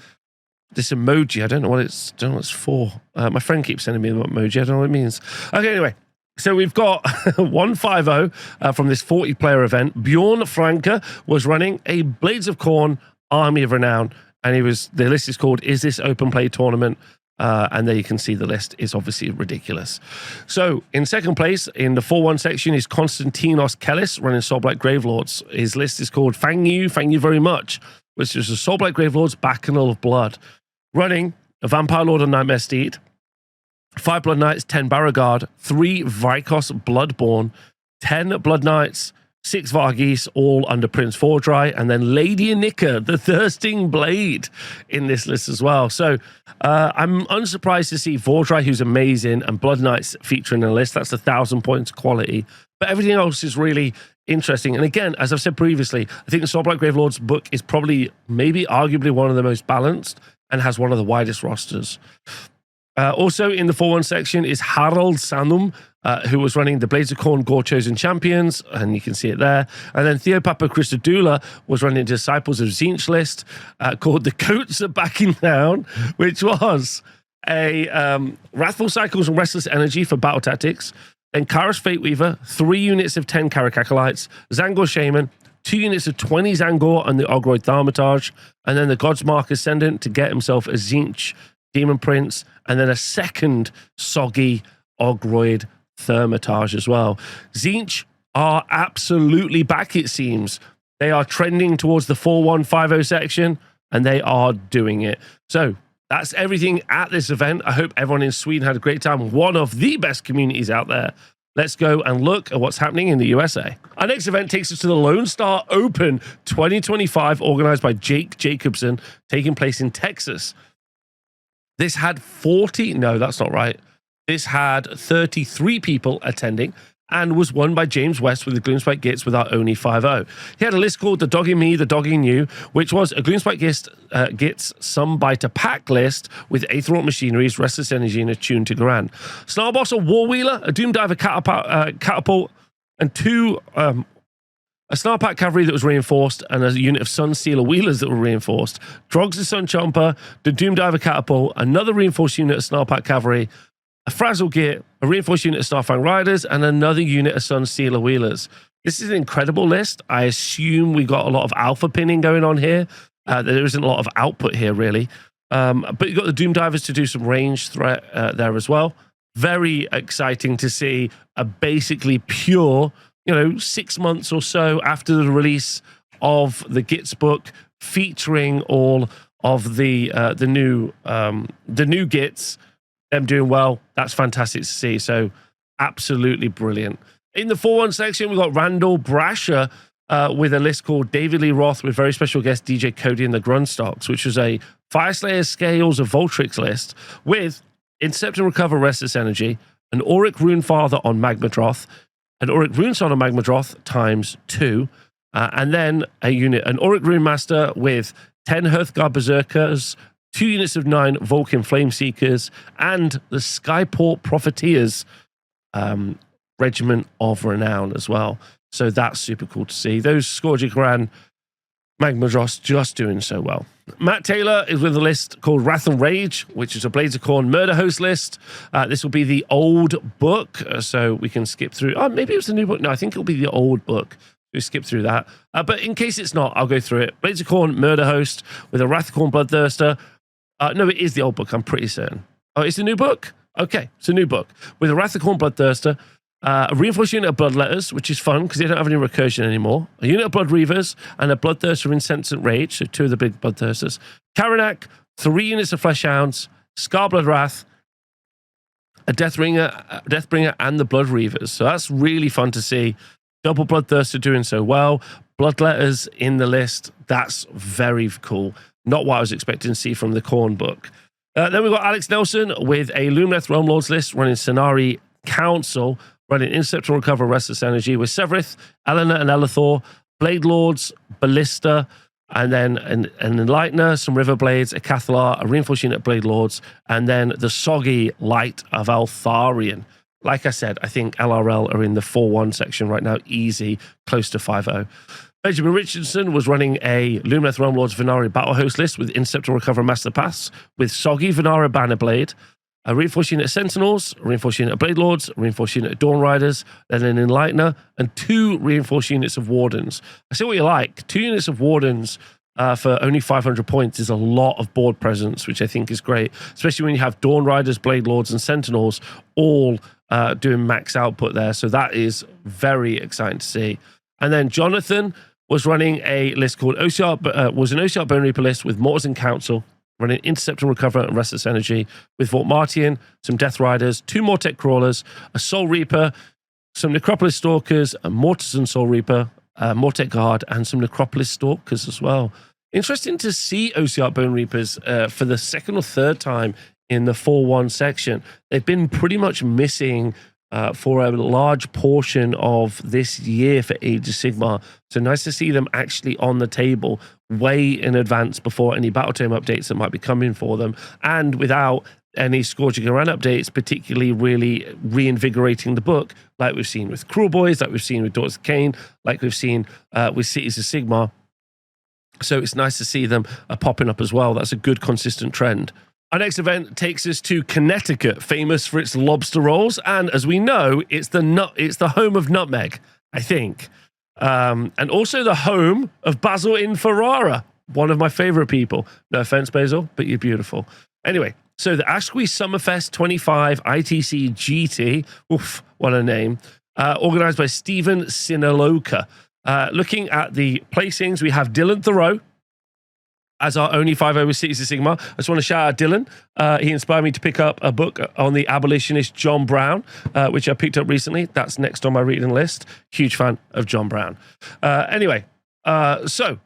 I don't know what it's for. My friend keeps sending me the emoji. I don't know what it means. Okay, anyway. So we've got 150 from this 40-player event. Bjorn Franke was running a Blades of Corn Army of Renown, and the list is called Is This Open Play Tournament? And there you can see the list is obviously ridiculous. So in second place in the 4-1 section is Konstantinos Kellis running Soulblight Gravelords. His list is called Thank You Very Much, which is a Soulblight Gravelords Bacchanal of Blood. Running a Vampire Lord and Nightmare Steed, 5 Blood Knights, 10 Barrowguard, 3 Vikos Bloodborne, 10 Blood Knights, 6 Varghese, all under Prince Vordry, and then Lady Anika, the Thirsting Blade, in this list as well. So I'm unsurprised to see Vordry, who's amazing, and Blood Knights featuring in the list. That's 1,000 points quality. But everything else is really interesting. And again, as I've said previously, I think the Soulblight Gravelords book is probably, maybe arguably one of the most balanced and has one of the widest rosters. Also in the 4-1 section is Harald Sanum, who was running the Blades of Khorne Gore Chosen Champions, and you can see it there. And then Theo Christodoula was running Disciples of Tzeentch list, called The Coats Are Backing Down, which was a Wrathful Cycles and Restless Energy for battle tactics. Then Kairos Fate Weaver, 3 units of 10 Karak Acolytes, Zangor Shaman, 2 units of 20 Zangor and the Ogroid Thaumaturge, and then the Godsmark Ascendant to get himself a Tzeentch Demon Prince, and then a second soggy Ogroid Thaumaturge as well. Tzeentch are absolutely back, it seems. They are trending towards the 4-1-5-0 section, and they are doing it. So that's everything at this event. I hope everyone in Sweden had a great time. One of the best communities out there. Let's go and look at what's happening in the USA. Our next event takes us to the Lone Star Open 2025, organized by Jake Jacobson, taking place in Texas. This had 40, no, that's not right. This had 33 people attending and was won by James West with the Gloomspite Gits with our Oni 5-0. He had a list called The Dogging Me, The Dogging You, which was a Gloomspite Gits Sunbiter pack list with Aetheraunt Machineries, Restless Energy, and Attune to Garan. Snarboss, a War Wheeler, a Doomdiver Catapult, and 2... a Snarpack Cavalry that was reinforced, and a unit of Sunsealer Wheelers that were reinforced. Drogs the Sun Chomper, the Doomdiver Catapult, another reinforced unit of Snarpack Cavalry, a Frazzle Git, a reinforced unit of Starfang Riders, and another unit of Sunsealer Wheelers. This is an incredible list. I assume we got a lot of alpha pinning going on here. There isn't a lot of output here, really. But you got the Doomdivers to do some range threat there as well. Very exciting to see a basically pure... 6 months or so after the release of the Gits book, featuring all of the new Gits, them doing well. That's fantastic to see. So absolutely brilliant. In the 4-1 section, we got Randall Brasher with a list called David Lee Roth with very special guest DJ Cody and the Grunstocks, which was a Fireslayer Scales of Voltrix list with Intercept and Recover Restless Energy, an Auric Runefather on Magmadroth, an Auric Runeson on Magmadroth ×2, and then an Auric Rune Master with 10 Hearthguard Berserkers, 2 units of 9 Vulcan Flameseekers, and the Skyport Profiteers Regiment of Renown as well. So that's super cool to see. Those Scourge Gran Magmadroths just doing so well. Matt Taylor is with a list called Wrath and Rage, which is a Blades of Khorne Murder Host list. This will be the old book, so we can skip through. Oh, maybe it was the new book. No, I think it'll be the old book. We'll skip through that. But in case it's not, I'll go through it. Blades of Khorne Murder Host with a Wrath of Khorne Bloodthirster. No, it is the old book, I'm pretty certain. Oh, it's the new book? Okay, it's a new book. With a Wrath of Khorne Bloodthirster, a reinforced unit of Bloodletters, which is fun because they don't have any recursion anymore. A unit of Blood Reavers and a Bloodthirster Insensate Rage, so 2 of the big Bloodthirsters. Karanak, 3 units of Fleshhounds, Scarblood Wrath, a Deathbringer, and the Blood Reavers. So that's really fun to see. Double Bloodthirster doing so well. Bloodletters in the list. That's very cool. Not what I was expecting to see from the Khorne book. Then we've got Alex Nelson with a Lumineth Realm Lords list running Cenari Council, running Intercept and Recover Restless Energy with Severith, Eleanor and Elithor, Blade Lords, Ballista, and then an Enlightener, some River Blades, a Cathalar, a Reinforced Unit of Blade Lords, and then the Soggy Light of Altharion. Like I said, I think LRL are in the 4-1 section right now, easy, close to 5-0. Benjamin Richardson was running a Lumineth Realm Lords Venari Battle Host list with Intercept and Recover Master Paths with Soggy Venara Bannerblade, a Reinforced Unit of Sentinels, a Reinforced Unit of Blade Lords, a Reinforced Unit of Dawn Riders, then an Enlightener, and 2 Reinforced Units of Wardens. I see what you like. 2 units of Wardens for only 500 points is a lot of board presence, which I think is great, especially when you have Dawn Riders, Blade Lords, and Sentinels all doing max output there. So that is very exciting to see. And then Jonathan was running a list called OCR, was an OCR Bone Reaper list with Mortars and Council, running Intercept and Recover and Restless Energy with Vought Martian, some Death Riders, 2 Mortec Crawlers, a Soul Reaper, some Necropolis Stalkers, a Mortars and Soul Reaper, Mortec Guard, and some Necropolis Stalkers as well. Interesting to see OCR Bone Reapers for the second or third time in the 4-1 section. They've been pretty much missing for a large portion of this year for Age of Sigmar. So nice to see them actually on the table way in advance before any Battletome updates that might be coming for them, and without any Scourging Around updates, particularly really reinvigorating the book, like we've seen with Cruel Boys, like we've seen with Daughters of Cain, like we've seen with Cities of Sigmar. So it's nice to see them popping up as well. That's a good, consistent trend. Our next event takes us to Connecticut, famous for its lobster rolls, and as we know, it's the home of nutmeg, I think, and also the home of Basil in Ferrara, one of my favorite people. No offense, Basil, but you're beautiful. Anyway, so the Aqshy Summerfest 25 ITC GT, oof, what a name, organized by Stephen Sinaloka. Looking at the placings, we have Dylan Thoreau as our only 5-0 with Cities of Sigmar. I just want to shout out Dylan. He inspired me to pick up a book on the abolitionist John Brown, which I picked up recently. That's next on my reading list. Huge fan of John Brown. Anyway, so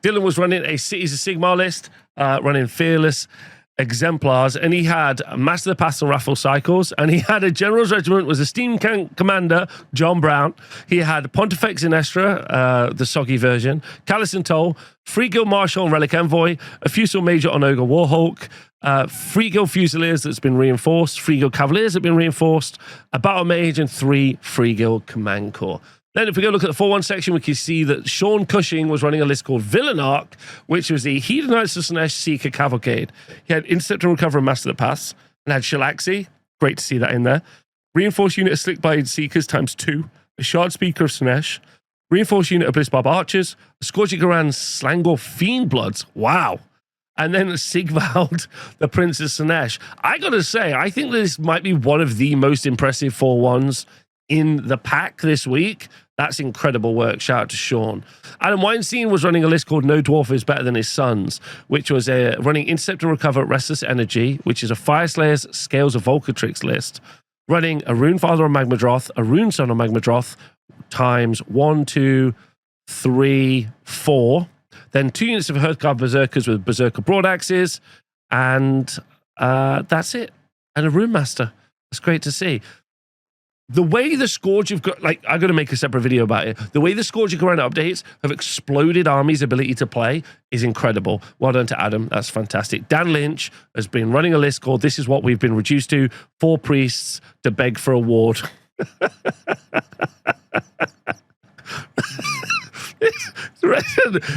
Dylan was running a Cities of Sigmar list, running Fearless Exemplars, and he had Master of the Paths and Raffle Cycles, and he had a General's Regiment with Esteemed Commander John Brown. He had Pontifex Sinestra, the soggy version, Callus and Toll, Free Guild Marshal and Relic Envoy, a Fusel Major on Ogre Warhawk, Free Guild Fusiliers that's been reinforced, Free Guild Cavaliers that have been reinforced, a Battle Mage, and 3 Free Guild Command Corps. Then if we go look at the 4-1 section, we can see that Sean Cushing was running a list called Villain Arc, which was the Hedonites of Slanesh Seeker Cavalcade. He had Intercept and Recover and Master of the Paths, and had Shalaxi. Great to see that in there. Reinforced unit of Slickblade Seekers ×2, a Shard Speaker of Slanesh, reinforced unit of Blissbarb Archers, a Scorching Around Slangor Fiendbloods. Wow. And then Sigvald, the Prince of Slanesh. I got to say, I think this might be one of the most impressive 4-1s in the pack this week. That's incredible work. Shout out to Sean. Adam Weinstein was running a list called No Dwarf is Better Than His Sons, which was running Intercept and Recover Restless Energy, which is a Fireslayer's Scales of Volcatrix list, running a Runefather on Magmadroth, a Rune Son on Magmadroth, times 1, 2, 3, 4. Then 2 units of Hearthguard Berserkers with Berserker Broadaxes, and that's it. And a Rune Master. It's great to see. The way the Scourge have got, like, I'm going to make a separate video about it. The way the Scourge of Corona updates have exploded Army's ability to play is incredible. Well done to Adam. That's fantastic. Dan Lynch has been running a list called This Is What We've Been Reduced To, 4 priests to beg for a ward.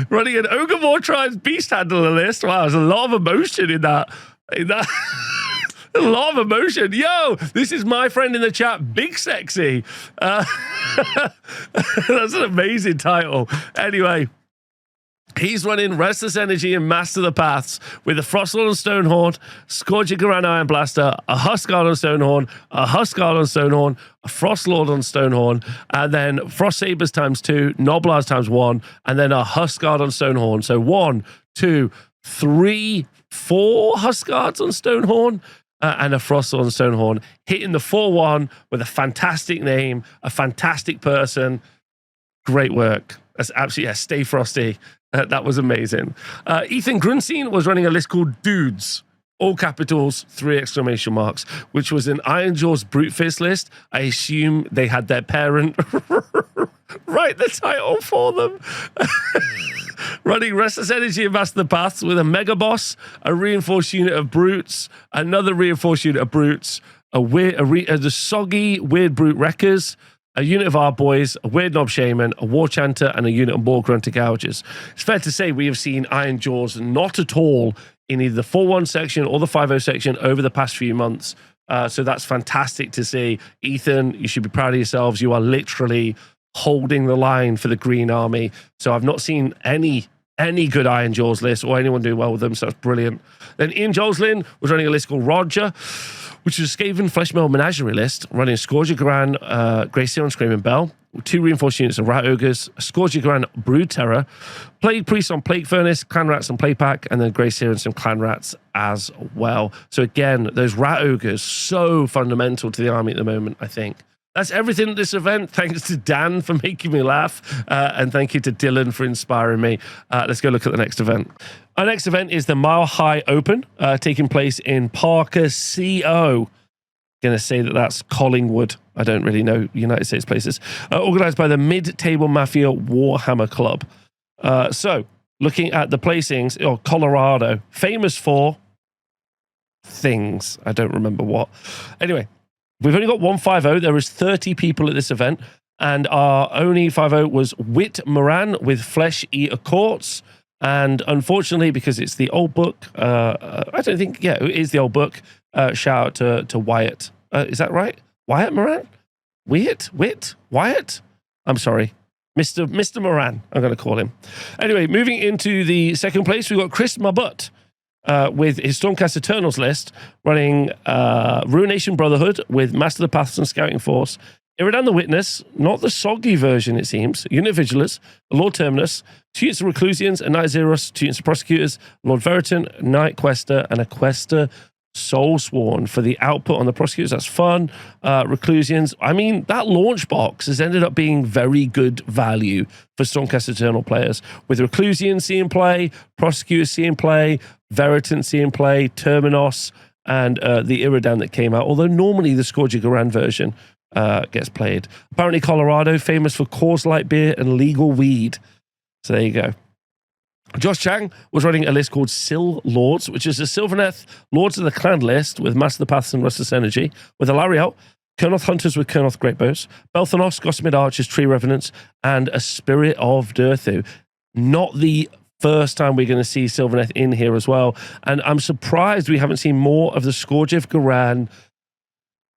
Running an Ogre Vortrine's Beast Handler list. Wow, there's a lot of emotion in that. A lot of emotion. Yo, this is my friend in the chat, Big Sexy. That's an amazing title. Anyway, he's running Restless Energy and Master of the Paths with a Frostlord on Stonehorn, Scorching Around Iron Blaster, a Huskguard on Stonehorn, a Huskguard on Stonehorn, a Frostlord on Stonehorn, and then Frost Sabers ×2, Noblars ×1, and then a Huskguard on Stonehorn. So 1, 2, 3, 4 Huskguards on Stonehorn. And a Frost on Stonehorn, hitting the 4-1 with a fantastic name, a fantastic person. Great work. That's absolutely, yeah, stay frosty. That was amazing. Ethan Grunstein was running a list called Dudes, all capitals, 3 exclamation marks, which was an Ironjaw's Brute Fist list. I assume they had their parent write the title for them. Running Restless Energy and Master of the Paths with a Mega Boss, a reinforced unit of Brutes, another reinforced unit of Brutes, the soggy Weird Brute Wreckers, a unit of our boys, a Weird Knob Shaman, a War Chanter, and a unit of War Grunter Gougers. It's fair to say we have seen Iron Jaws not at all in either the 4-1 section or the 5-0 section over the past few months. So that's fantastic to see. Ethan, you should be proud of yourselves. You are literally holding the line for the Green Army. So I've not seen any any good Iron Jaws list or anyone doing well with them, so that's brilliant. Then Ian Joslin was running a list called Roger, which is a Skaven Fleshmill Menagerie list, running Scourge Gran, Grey Seal and Screaming Bell, 2 reinforced units of Rat Ogres, Scourge Gran Brood Terror, Plague Priest on Plague Furnace, Clan Rats on Plague Pack, and then Grey Seal and some Clan Rats as well. So again, those Rat Ogres, so fundamental to the army at the moment, I think. That's everything at this event. Thanks to Dan for making me laugh, and thank you to Dylan for inspiring me. Let's go look at the next event. Our next event is the Mile High Open, taking place in Parker, CO. Going to say that that's Collingwood. I don't really know United States places. Organized by the Mid-Table Mafia Warhammer Club. So, looking at the placings, Colorado, famous for things. I don't remember what. Anyway, we've only got 150. There is 30 people at this event, and our only 50 was Whit Moran with Flesh Eater Courts. And unfortunately, because it's the old book, I don't think, it is the old book. Shout out to Wyatt. Is that right? Wyatt Moran? Wyatt? I'm sorry. Mr. Moran, I'm going to call him. Anyway, moving into the second place, we've got Chris Mabutt with his Stormcast Eternals list, running Ruination Brotherhood with Master of the Paths and Scouting Force, Iridan the Witness, not the soggy version, it seems, Unit Vigilers, Lord Terminus, 2 units of Reclusians, a Knight Zeros, 2 units of Prosecutors, Lord Veritan, Knight Quester, and a Quester Soul Sworn for the output on the Prosecutors. That's fun. Reclusians. I mean, that launch box has ended up being very good value for Stormcast Eternal players, with Reclusians seeing play, Prosecutors seeing play, Veritan seeing play, Terminos, and the Iridan that came out, although normally the Scourge Garan version gets played. Apparently Colorado, famous for Coors Light beer and legal weed. So there you go. Josh Chang was running a list called Sil Lords, which is a Sylvaneth Lords of the Clan list with Master of the Paths and Restless Energy, with Alariel, Kernoth Hunters with Kernoth Greatbows, Belthanos, Gossamed Archers, Tree Revenants, and a Spirit of Durthu. Not the first time we're going to see Sylvaneth in here as well. And I'm surprised we haven't seen more of the Scourge of Garan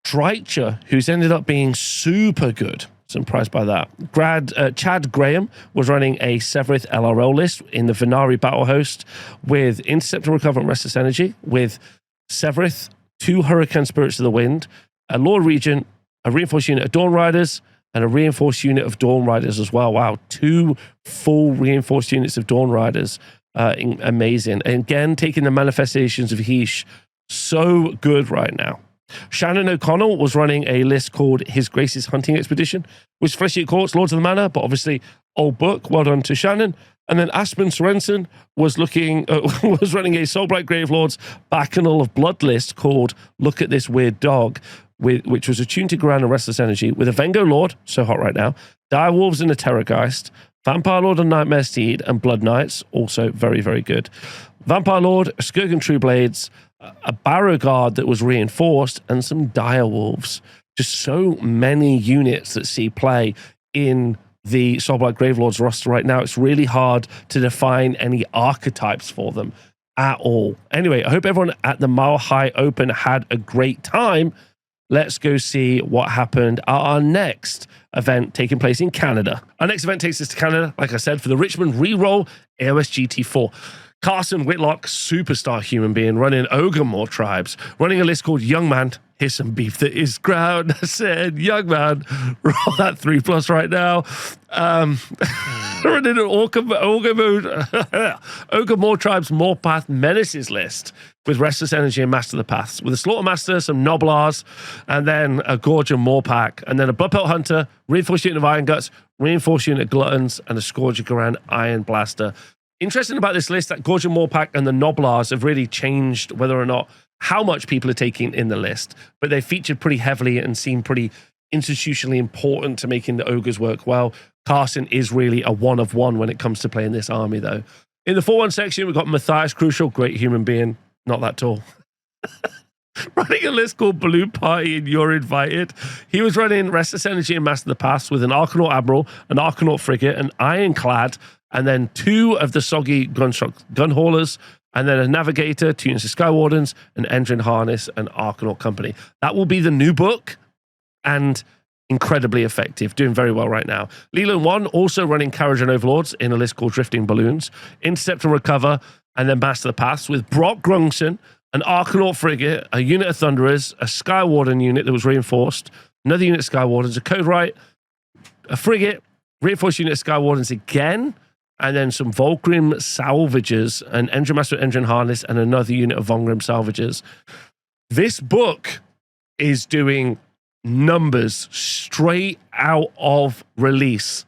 Dreicher, who's ended up being super good. Surprised by that. Chad Graham was running a Severith LRL list in the Venari Battle Host with Intercept and Recover and Restless Energy, with Severith, 2 Hurricane Spirits of the Wind, a Lord Regent, a reinforced unit of Dawn Riders, and a reinforced unit of Dawn Riders as well. Wow, 2 full reinforced units of Dawn Riders. Amazing. And again, taking the manifestations of Heesh, so good right now. Shannon O'Connell was running a list called His Grace's Hunting Expedition, which Fleshy Courts, Lords of the Manor, but obviously old book. Well done to Shannon. And then Aspen Sorensen was running a Soulblight Gravelords Bacchanal of Blood list called Look at This Weird Dog, which was attuned to Garan and Restless Energy, with a Vengo Lord, so hot right now, Direwolves and a Terrorgeist, Vampire Lord and Nightmare Steed, and Blood Knights, also very, very good. Vampire Lord, Skirgan True Blades, a Barrow Guard that was reinforced, and some Direwolves. Just so many units that see play in the Soulblight Gravelords roster right now. It's really hard to define any archetypes for them at all. Anyway, I hope everyone at the Mile High Open had a great time. Let's go see what happened at our next event taking place in Canada. Our next event takes us to Canada, like I said, for the Richmond Reroll AOS GT4. Carson Whitlock, superstar human being, running Ogre tribes, running a list called Young Man, here's some beef that is ground. I said, Young Man, roll that 3+ right now. Running an Ogre tribes, Morpath Menaces list with Restless Energy and Master of the Paths, with a Slaughter Master, some Noblars, and then a Gorge and Morpack, and then a Bloodpelt Hunter, Reinforced Unit of Iron Guts, Reinforced Unit of Gluttons, and a Scourge of Garan Iron Blaster. Interesting about this list that Gorge and Morpack and the Noblars have really changed whether or not how much people are taking in the list, but they featured pretty heavily and seem pretty institutionally important to making the Ogres work well. Carson is really a one of one when it comes to playing this army, though. In the 4-1 section, we've got Matthias Crucial, great human being, not that tall. Running a list called Blue Party and You're Invited. He was running Restless Energy and Master of the Paths with an Arcanaut Admiral, an Arcanaut Frigate, an Ironclad, and then 2 of the soggy gun haulers, and then a Navigator, 2 units of Skywardens, an Endrin Harness, and Arcanaut Company. That will be the new book, and incredibly effective, doing very well right now. Leland 1 also running Carriage and Overlords in a list called Drifting Balloons, Intercept and Recover, and then Master the Paths with Brock Grungson, an Archanaut frigate, a unit of Thunderers, a Skywarden unit that was reinforced, another unit of Skywardens, a Code Right, a frigate, reinforced unit of Skywardens again, and then some Volgrim salvagers, an Engine Master Engine Harness, and another unit of Volgrim salvagers. This book is doing numbers straight out of release.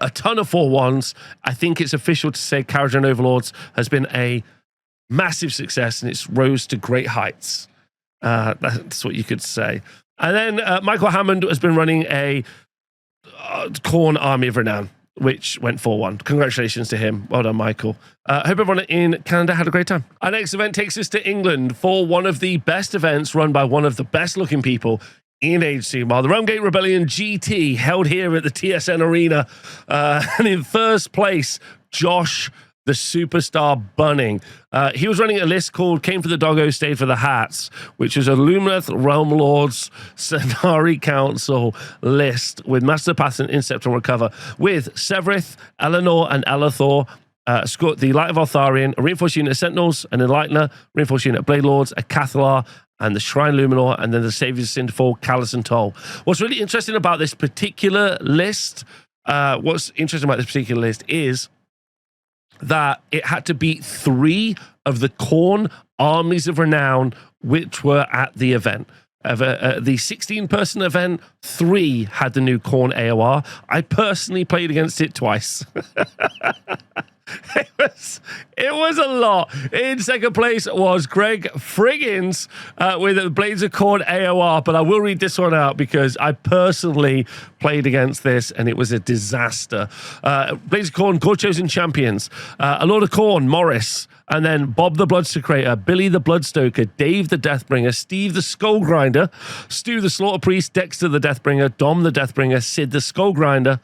A ton of 4-1s. I think it's official to say Carriage and Overlords has been a massive success and it's rose to great heights. That's what you could say. And then Michael Hammond has been running a Khorne Army of Renown, which went 4-1. Congratulations to him. Well done, Michael. Hope everyone in Canada had a great time. Our next event takes us to England for one of the best events run by one of the best looking people in Age of Sigmar, the Realmgate Rebellion GT, held here at the TSN Arena. And in first place, Josh, the superstar Bunning. He was running a list called Came for the Doggo, Stayed for the Hats, which is a Lumineth Realm Lords Scenari Council list with Master Path and Intercept and Recover, with Severith, Eleanor, and Elathor, the Light of Altharian, a reinforced unit of Sentinels, an Enlightener, reinforced unit of Blade Lords, a Cathalar, and the Shrine Luminor, and then the Saviors of Cinderfall, Callus and Toll. What's really interesting about this particular list, is that it had to beat 3 of the Khorne Armies of Renown, which were at the event. The 16-person event, 3 had the new Khorne AOR. I personally played against it twice. It was a lot. In second place was Greg Friggins with Blades of Khorne AOR, but I will read this one out because I personally played against this and it was a disaster. Blades of Khorne, God Chosen Champions, a Lord of Khorne, Morris, and then Bob the Bloodsecrator, Billy the Bloodstoker, Dave the Deathbringer, Steve the Skullgrinder, Stu the Slaughter Priest, Dexter the Deathbringer, Dom the Deathbringer, Sid the Skullgrinder,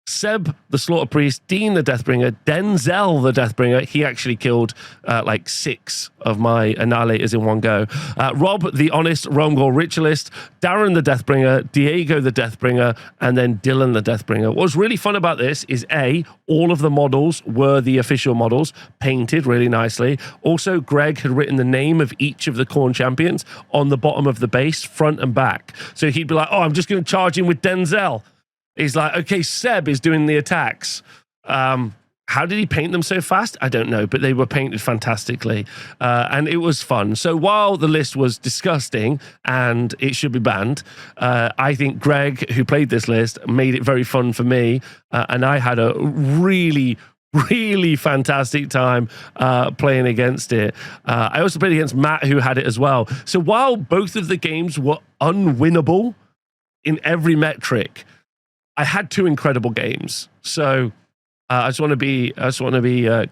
Seb the Slaughter Priest, Dean the Deathbringer, Denzel the Deathbringer. He actually killed like 6 of my Annihilators in one go. Rob the Honest Romgor Ritualist, Darren the Deathbringer, Diego the Deathbringer, and then Dylan the Deathbringer. What was really fun about this is all of the models were the official models, painted really nicely. Also, Greg had written the name of each of the Khorne champions on the bottom of the base, front and back. So he'd be like, oh, I'm just going to charge him with Denzel. He's like, okay, Seb is doing the attacks. How did he paint them so fast? I don't know, but they were painted fantastically. And it was fun. So while the list was disgusting and it should be banned, I think Greg, who played this list, made it very fun for me. And I had a really fantastic time playing against it. I also played against Matt, who had it as well. So while both of the games were unwinnable in every metric, I had 2 incredible games. So I just want to be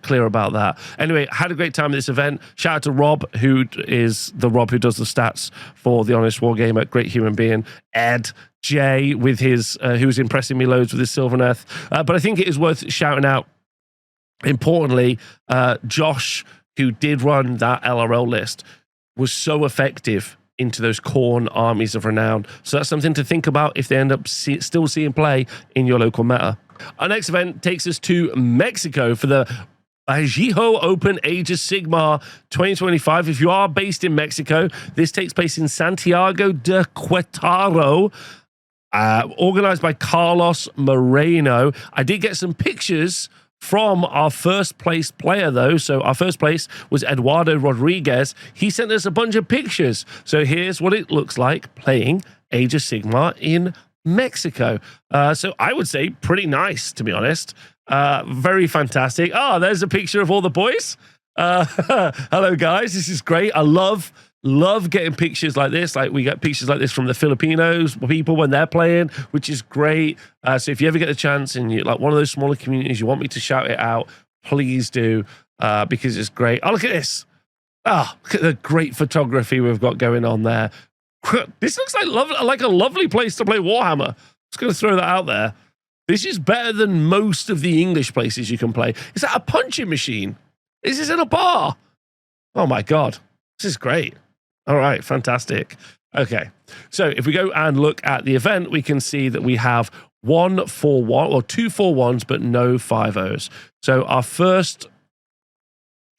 clear about that. Anyway, I had a great time at this event. Shout out to Rob, who is the Rob who does the stats for The Honest Wargamer, great human being. Ed, Jay, with his who was impressing me loads with his Sylvaneth. But I think it is worth shouting out, importantly, Josh, who did run that LRL list, was so effective into those Khorne Armies of Renown. So that's something to think about if they end up still seeing play in your local meta. Our next event takes us to Mexico for the Welsh Open Age of Sigmar 2025. If you are based in Mexico, this takes place in Santiago de Querétaro, organized by Carlos Moreno. I did get some pictures from our first place player, though. So our first place was Eduardo Rodriguez. He sent us a bunch of pictures. So here's what it looks like playing Age of Sigmar in Mexico. So I would say pretty nice, to be honest. Very fantastic. Oh, there's a picture of all the boys. Hello, guys. This is great. I love getting pictures like this. Like, we get pictures like this from the Filipinos people when they're playing, which is great. So if you ever get the chance and you're like one of those smaller communities, you want me to shout it out, please do, because it's great. Oh, look at this. Oh, look at the great photography we've got going on there. This looks like a lovely place to play Warhammer. Just going to throw that out there. This is better than most of the English places you can play. Is that a punching machine? Is this in a bar? Oh my God. This is great. All right, fantastic. Okay, so if we go and look at the event, we can see that we have 1 4-1 or 2 4-1s, but no 5-0s. So our first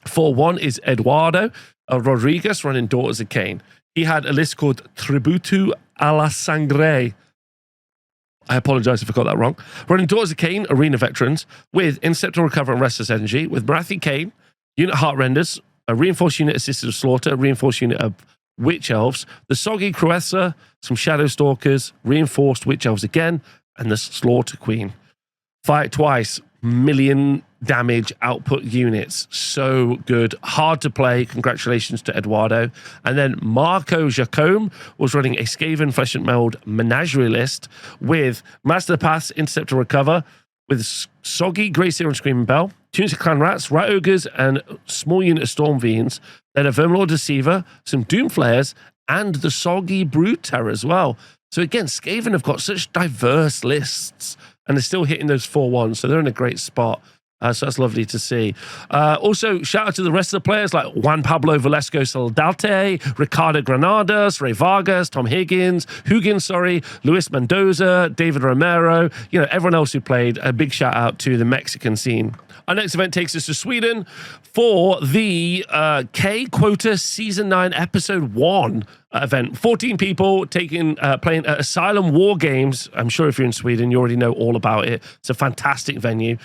4-1 is Eduardo Rodriguez running Daughters of Cain. He had a list called Tributo alla Sangre. I apologize if I got that wrong. Running Daughters of Cain, Arena Veterans, with Intercept and Recover and Restless Energy, with Marathi Cain, Unit Heart Renders, a Reinforced Unit Assisted Slaughter, a Reinforced Unit of Witch Elves, the Soggy Cruessa, some Shadow Stalkers, Reinforced Witch Elves again, and the Slaughter Queen. Fight twice, million damage output units. So good. Hard to play. Congratulations to Eduardo. And then Marco Jacome was running a Skaven Flesh and Meld Menagerie list with Master Paths, Intercept and Recover, with Soggy, Grey Seer and Screaming Bell, Tunes of Clan Rats, Rat Ogres, and small unit of Storm Fiends, then a Vermlord Deceiver, some Doom Flayers, and the Soggy Brood Terror as well. So again, Skaven have got such diverse lists, and they're still hitting those 4-1s, so they're in a great spot. So that's lovely to see. Also, shout out to the rest of the players like Juan Pablo Velasco Saldate, Ricardo Granados, Ray Vargas, Tom Higgins, Luis Mendoza, David Romero, everyone else who played. A big shout out to the Mexican scene. Our next event takes us to Sweden for the K Quota Season 9 Episode 1 event. 14 people playing at Asylum War Games. I'm sure if you're in Sweden, you already know all about it. It's a fantastic venue.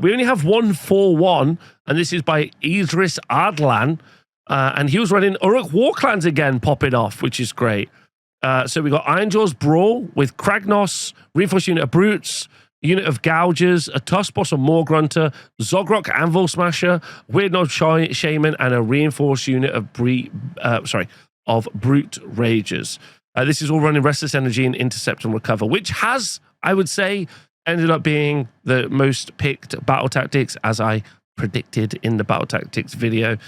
We only have 1 4-1, and this is by Idris Adlan. And he was running Uruk War Clans again, popping off, which is great. So we got Ironjaw's Brawl with Kragnos, Reinforced Unit of Brutes, Unit of Gougers, a Tuskboss or Morgrunter, Zogrok Anvil Smasher, Weird Nod Shaman, and a Reinforced Unit of Brute Ragers. This is all running Restless Energy and Intercept and Recover, which has, I would say, ended up being the most picked battle tactics, as I predicted in the battle tactics video.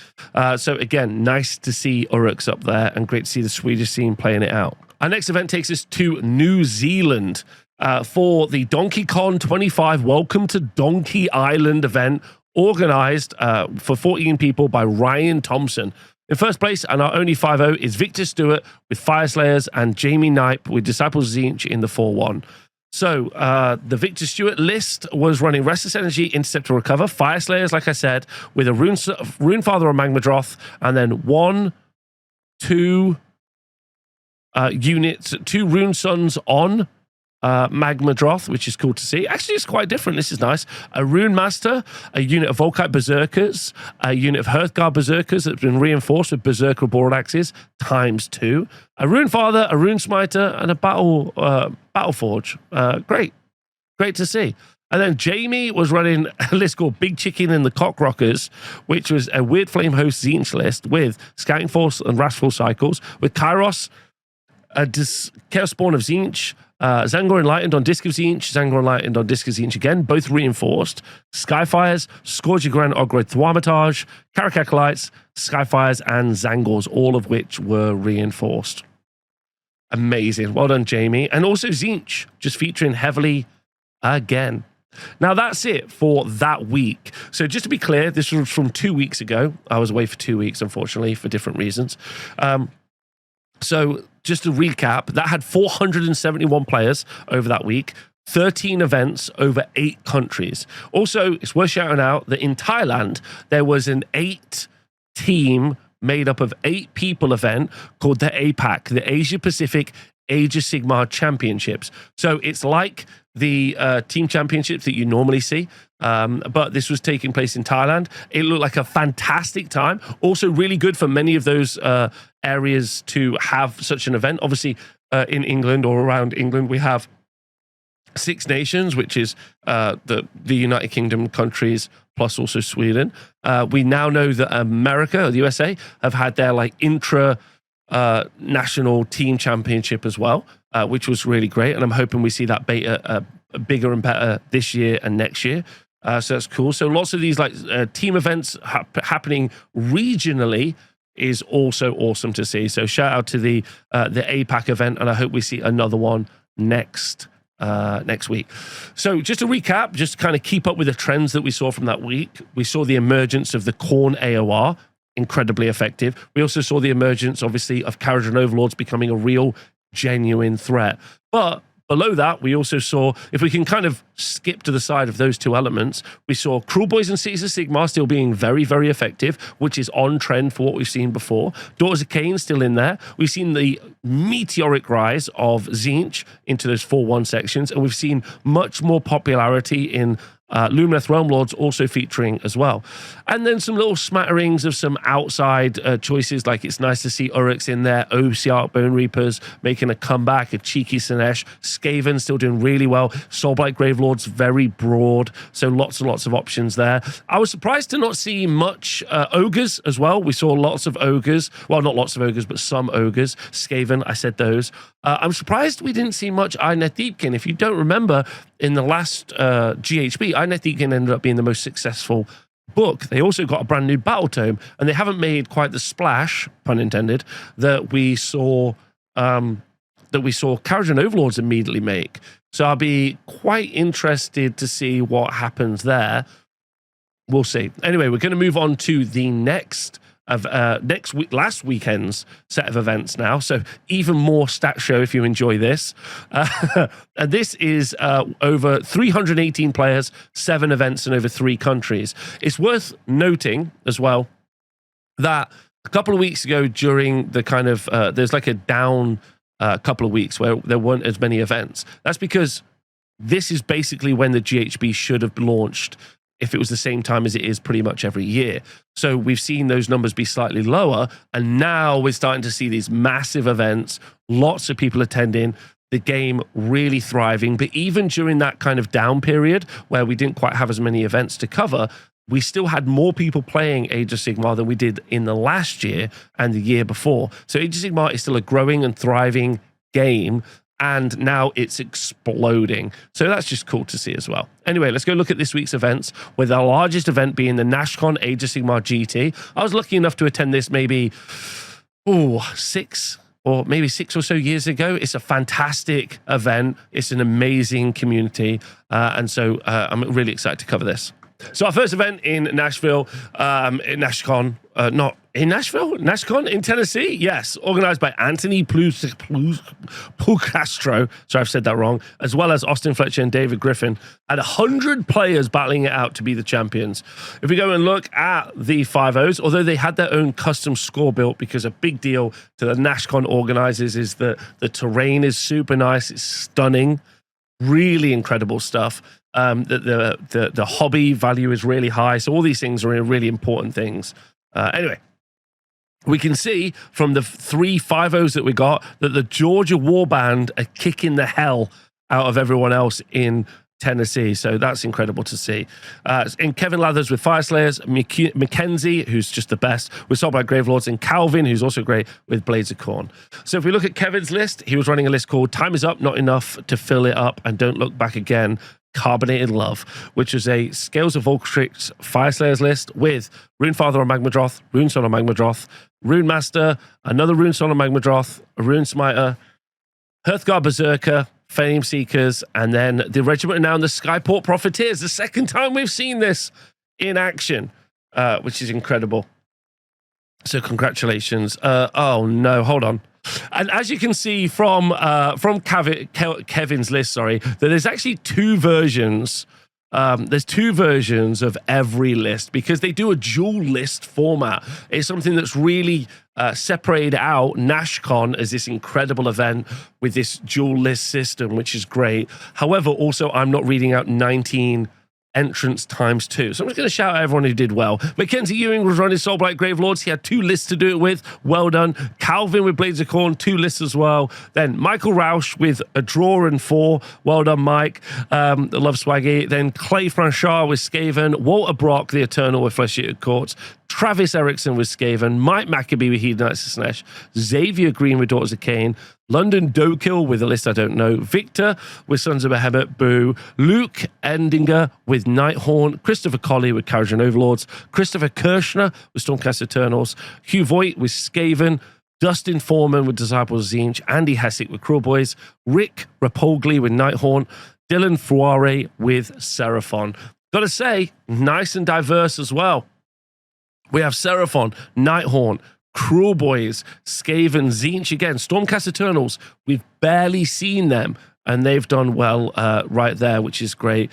So again, nice to see Uruks up there, and great to see the Swedish scene playing it out. Our next event takes us to New Zealand for the Donkey Con 25 Welcome to Donkey Island event, organized for 14 people by Ryan Thompson. In first place, and our only 5-0, is Victor Stewart with Fireslayers and Jamie Knipe with Disciples Zinch in the 4-1. So the Victor Stewart list was running Restless Energy, Intercept to Recover, Fireslayers, like I said, with a Runefather or Magmadroth, and then 1, 2 units, 2 Rune Suns on Magmadroth, which is cool to see. Actually, it's quite different. This is nice. A Rune Master, a unit of Volkite Berserkers, a unit of Hearthguard Berserkers that's been reinforced with Berserker Board Axes ×2, a Rune Father, a Rune Smiter, and a Battle Forge. Great to see. And then Jamie was running a list called Big Chicken and the Cockrockers, which was a Weird Flame Host Zinch list with Scouting Force and Wrathful Cycles, with Kairos, a Chaos Spawn of Zinch, Zangor Enlightened on Disc of Zinch, Zangor Enlightened on Disc of Zinch again, both reinforced, Skyfires, Scourge Grand Ogroid Thaumatage, Karakakalites, Skyfires, and Zangors, all of which were reinforced. Amazing. Well done, Jamie. And also Zinch, just featuring heavily again. Now, that's it for that week. So just to be clear, this was from 2 weeks ago. I was away for 2 weeks, unfortunately, for different reasons. So just to recap, that had 471 players over that week, 13 events over 8 countries. Also, it's worth shouting out that in Thailand, there was an 8-team made up of 8 people event called the APAC, the Asia Pacific Age of Sigmar Championships. So it's like the team championships that you normally see, but this was taking place in Thailand. It looked like a fantastic time. Also really good for many of those areas to have such an event. Obviously, in England or around England, we have 6 nations, which is the United Kingdom countries, plus also Sweden. We now know that America, or the USA, have had their national team championship as well, which was really great. And I'm hoping we see that beta bigger and better this year and next year. So that's cool. So lots of these team events happening regionally is also awesome to see. So shout out to the APAC event, and I hope we see another one next week. So just to recap, just to kind of keep up with the trends that we saw from that week, we saw the emergence of the Khorne AOR incredibly effective. We also saw the emergence, obviously, of Kharadron Overlords becoming a real, genuine threat. But below that, we also saw, if we can kind of skip to the side of those two elements, we saw Kruleboyz and Cities of Sigmar still being very, very effective, which is on trend for what we've seen before. Daughters of Cain still in there. We've seen the meteoric rise of Tzeentch into those 4-1 sections, and we've seen much more popularity in Lumineth Realm Lords also featuring as well. And then some little smatterings of some outside choices, like it's nice to see Uruks in there, Ossiarch Bone Reapers making a comeback, a cheeky Sinesh, Skaven still doing really well, Soulblight Gravelords very broad, so lots and lots of options there. I was surprised to not see much Ogres as well. We saw lots of Ogres, well, not lots of Ogres, but some Ogres. Skaven, I said those. I'm surprised we didn't see much Eineth Deepkin. If you don't remember, in the last GHB, Eineth Deepkin ended up being the most successful book. They also got a brand new battle tome, and they haven't made quite the splash, pun intended, that we saw Kharadron Overlords immediately make. So I'll be quite interested to see what happens there. We'll see. Anyway, we're going to move on to the last weekend's set of events now. So even more stat show if you enjoy this. And this is over 318 players, 7 events, and over 3 countries. It's worth noting as well that a couple of weeks ago during the kind of, there's like a down couple of weeks where there weren't as many events. That's because this is basically when the GHB should have launched, if it was the same time as it is pretty much every year. So we've seen those numbers be slightly lower, and now we're starting to see these massive events, lots of people attending, the game really thriving. But even during that kind of down period where we didn't quite have as many events to cover, we still had more people playing Age of Sigmar than we did in the last year and the year before. So Age of Sigmar is still a growing and thriving game, and now it's exploding. So that's just cool to see as well. Anyway, let's go look at this week's events, with our largest event being the Nashcon Age of Sigmar GT. I was lucky enough to attend this maybe 6 or so years ago. It's a fantastic event. It's an amazing community. And so I'm really excited to cover this. So our first event in Nashville, in Nashcon, not in Nashville, Nashcon in Tennessee, yes, organized by Anthony Pulcastro, sorry, I've said that wrong, as well as Austin Fletcher and David Griffin, had 100 players battling it out to be the champions. If we go and look at the 5-0s, although they had their own custom score built, because a big deal to the Nashcon organizers is that the terrain is super nice, it's stunning, really incredible stuff. The hobby value is really high, so all these things are really important things. Anyway, we can see from the 3 5-0s that we got that the Georgia Warband are kicking the hell out of everyone else in Tennessee, so that's incredible to see. In Kevin Lathers with Fireslayers, Mackenzie, who's just the best, with Soulblight Gravelords, and Calvin, who's also great with Blades of Corn. So if we look at Kevin's list, he was running a list called Time Is Up, Not Enough to Fill It Up, and Don't Look Back Again, Carbonated Love, which is a Scales of Volcatrix Fireslayers list with Runefather on Magmadroth, Runeson on Magmadroth, Rune Master, another Runeson on Magmadroth, a Rune Smiter, Hearthguard Berserker, Flame Seekers, and then the Regiment now, the Skyport Profiteers. The second time we've seen this in action, which is incredible. So congratulations. Oh no, hold on. And as you can see from Kevin's list, that there's actually 2 versions. There's 2 versions of every list, because they do a dual list format. It's something that's really separated out Nashcon as this incredible event with this dual list system, which is great. However, also, I'm not reading out 19 entrance times 2. So I'm just going to shout out everyone who did well. Mackenzie Ewing was running Soulblight Gravelords. He had 2 lists to do it with. Well done. Calvin with Blades of Corn, 2 lists as well. Then Michael Rausch with a draw and 4. Well done, Mike. Love Swaggy. Then Clay Franchard with Skaven. Walter Brock, the Eternal with Flesh-Eater Courts. Travis Erickson with Skaven. Mike Maccabee with Heathen Knights of Slanesh. Xavier Green with Daughters of Cain. London Dokill with a list I don't know. Victor with Sons of Behemoth. Boo. Luke Endinger with Nighthorn. Christopher Colley with Kharadron Overlords. Christopher Kirshner with Stormcast Eternals. Hugh Voigt with Skaven. Dustin Foreman with Disciples of Tzeentch. Andy Hessick with Kruleboyz. Rick Rapogli with Nighthorn. Dylan Fuare with Seraphon. Gotta say, nice and diverse as well. We have Seraphon, Nighthorn, Cruel Boys, Skaven, Zinch again, Stormcast Eternals. We've barely seen them, and they've done well right there, which is great.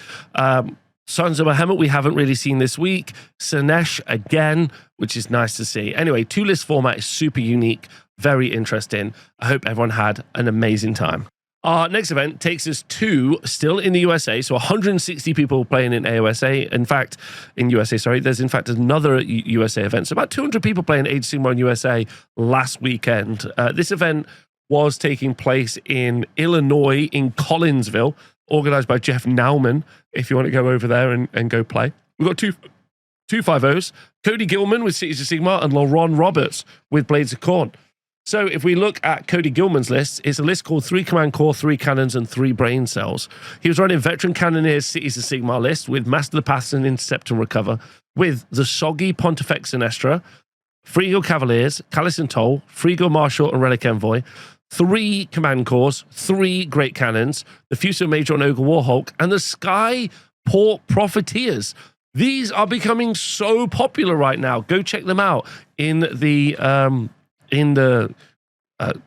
Sons of Bahamut, we haven't really seen this week. Sinesh again, which is nice to see. Anyway, 2-list format is super unique, very interesting. I hope everyone had an amazing time. Our next event takes us to, still in the USA, so 160 people playing in AOSA. In fact, in USA, sorry, there's in fact another USA event. So about 200 people playing Age of Sigmar in USA last weekend. This event was taking place in Illinois, in Collinsville, organized by Jeff Nauman, if you want to go over there and go play. We've got two 5-0s, Cody Gilman with Cities of Sigmar and Laurent Roberts with Blades of Khorne. So if we look at Cody Gilman's list, it's a list called 3 Command Core, 3 Cannons, and 3 Brain Cells. He was running Veteran Cannoneers Cities of Sigmar list with Master the Paths and Intercept and Recover, with the Soggy Pontifex Sinestra, Frigo Cavaliers, Callus and Toll, Frigo Marshal and Relic Envoy, 3 Command Cores, 3 Great Cannons, the Fuso Major and Ogre Warhawk, and the Sky Port Profiteers. These are becoming so popular right now. Go check them out in the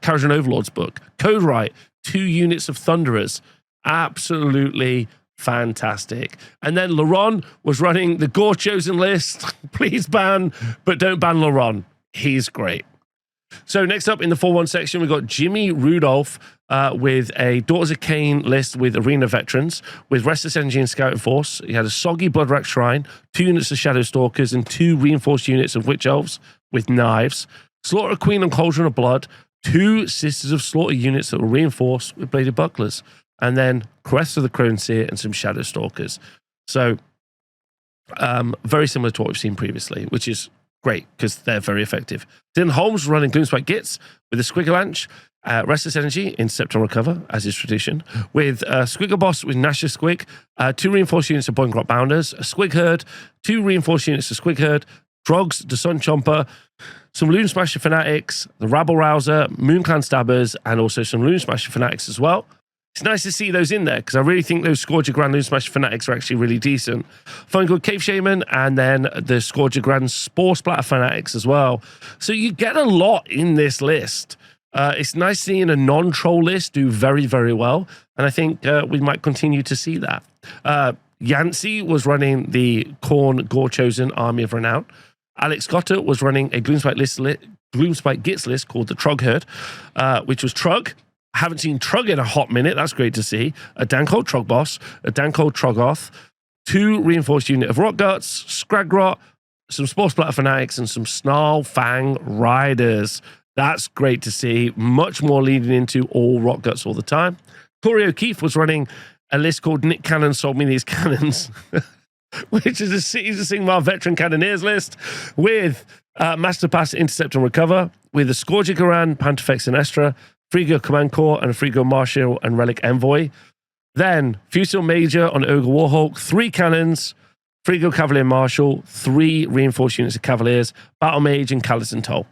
Courage and Overlords book. Code Right, 2 units of Thunderers. Absolutely fantastic. And then Laurent was running the Gore Chosen list. Please ban, but don't ban Laurent. He's great. So next up in the 4-1 section, we've got Jimmy Rudolph with a Daughters of Cain list with Arena Veterans, with Restless Energy and Scouting Force. He had a Soggy Bloodrack Shrine, 2 units of Shadow Stalkers, and 2 reinforced units of Witch Elves with Knives. Slaughter Queen and Cauldron of Blood, 2 Sisters of Slaughter units that were reinforced with Bladed Bucklers, and then Crest of the Crone Seer and some Shadow Stalkers. So very similar to what we've seen previously, which is great because they're very effective. Dylan Holmes running Gloomspike Gits with a Squigalanch, Restless Energy, Intercept and Recover, as is tradition, with Squiggle Boss with Nash's Squig, 2 reinforced units of Boingrot Bounders, a Squig Herd, 2 reinforced units of Squig Herd, Drogs, the Sun Chomper, some Loon Smasher Fanatics, the Rabble Rouser, Moonclan Stabbers, and also some Loon Smasher Fanatics as well. It's nice to see those in there because I really think those Scourger Grand Loon Smasher Fanatics are actually really decent. Fun Good Cave Shaman, and then the Scourger Grand Spore Splatter Fanatics as well. So you get a lot in this list. It's nice seeing a non-troll list do very, very well, and I think we might continue to see that. Yancey was running the Khorne Gore Chosen Army of Renown. Alex Gotter was running a Gloomspike Gits list called the Trog Herd, which was Trug. I haven't seen Trug in a hot minute. That's great to see. A Danko Trog Boss, a Danko Trogoth, 2 reinforced unit of Rock Guts, Scragrot, some Spore Splatter Fanatics, and some Snarl Fang Riders. That's great to see. Much more leading into all Rock Guts all the time. Corey O'Keefe was running a list called Nick Cannon Sold Me These Cannons, which is a Cities of Sigmar Veteran Cannoneers list with Master Pass, Intercept and Recover, with a Scourger Garan, Pontifex and Estra, Frigo Command Corps, and a Frigo Marshal and Relic Envoy. Then Fusil Major on Ogre Warhawk, 3 cannons, Frigo Cavalier Marshal, 3 reinforced units of Cavaliers, Battle Mage, and Callus and Toll.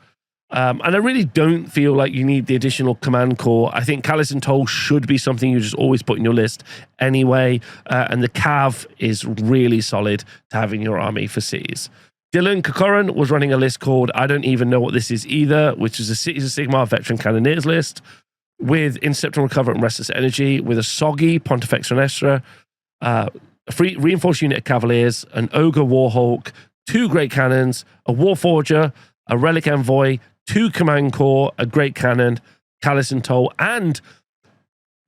And I really don't feel like you need the additional Command Corps. I think Callus and Toll should be something you just always put in your list anyway. And the Cav is really solid to have in your army for cities. Dylan Kokoran was running a list called I Don't Even Know What This Is Either, which is a Cities of Sigmar Veteran Cannoneers list with Intercept and Recover and Restless Energy, with a Soggy Pontifex Renestra, a free reinforced unit of Cavaliers, an Ogre Warhawk, 2 Great Cannons, a Warforger, a Relic Envoy, 2 Command Corps, a Great Cannon, Callus and Toll, and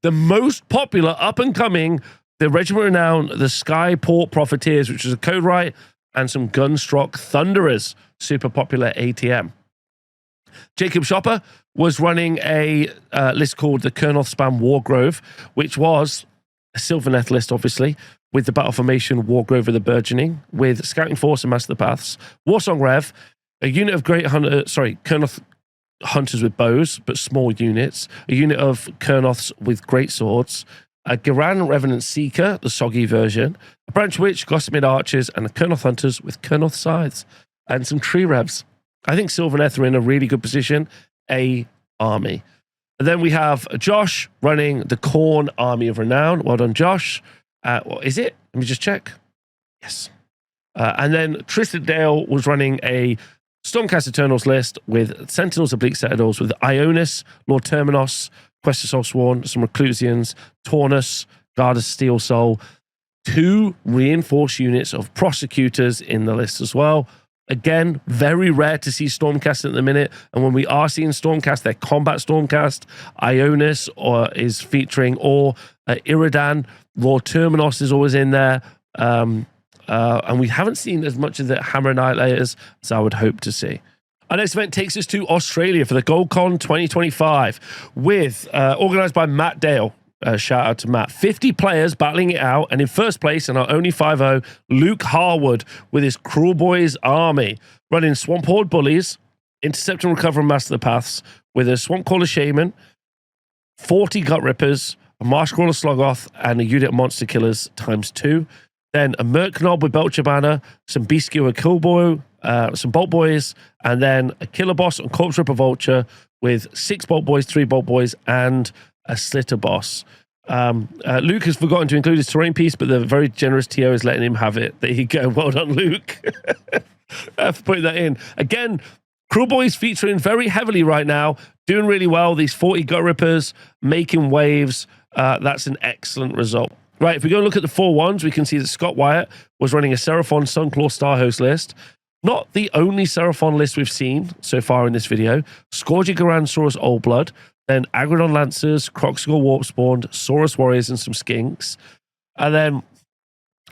the most popular up-and-coming, the Regiment Renown, the Skyport Profiteers, which is a Code Right, and some Gunstroke Thunderers, super popular ATM. Jacob Shopper was running a list called the Kernoth Spam Wargrove, which was a Sylvaneth list, obviously, with the Battle Formation Wargrove of the Burgeoning, with Scouting Force and Master the Paths, Warsong Rev, a unit of Kernoth Hunters with bows, but small units, a unit of Kernoths with great swords, a Garan Revenant Seeker, the soggy version, a Branch Witch, Gossamer Archers, and a Kernoth Hunters with Kernoth Scythes, and some Tree Revs. I think Sylvaneth are in a really good position, a army. And then we have Josh running the Khorne Army of Renown. Well done, Josh. What is it? Let me just check. Yes. And then Tristan Dale was running a Stormcast Eternals list with Sentinels, Oblique Citadels, with Ionis, Lord Terminos, Quest of Soulsworn, some Reclusians, Taunus, Guard of Steel Soul, 2 reinforced units of Prosecutors in the list as well. Again, very rare to see Stormcast at the minute, and when we are seeing Stormcast, they're combat Stormcast. Ionis is featuring, or Iridan. Lord Terminos is always in there, and we haven't seen as much of the Hammer Annihilators as I would hope to see. Our next event takes us to Australia for the GoldCon 2025, with organised by Matt Dale. Shout out to Matt. 50 players battling it out, and in first place, and our only 5-0, Luke Harwood with his Cruel Boys army, running Swamp Horde Bullies, Intercept and Recover and Master the Paths, with a Swamp Caller Shaman, 40 Gut Rippers, a Marsh Crawler Sloggoth, and a unit of Monster Killers ×2. Then a Merc Knob with Belcher Banner, some Beast Skewer Killboy, some Bolt Boys, and then a Killer Boss and Corpse Ripper Vulture with 6 Bolt Boys, 3 Bolt Boys, and a Slitter Boss. Luke has forgotten to include his terrain piece, but the very generous TO is letting him have it. There you go. Well done, Luke. For putting that in. Again, Cruel Boys featuring very heavily right now, doing really well. These 40 Gut Rippers making waves. That's an excellent result. Right, if we go and look at the 4-1s, we can see that Scott Wyatt was running a Seraphon Sunclaw Starhost list. Not the only Seraphon list we've seen so far in this video. Scourging Garansaurus Old Blood, then Agrodon Lancers, Croxgore Warpspawned, Saurus Warriors, and some Skinks. And then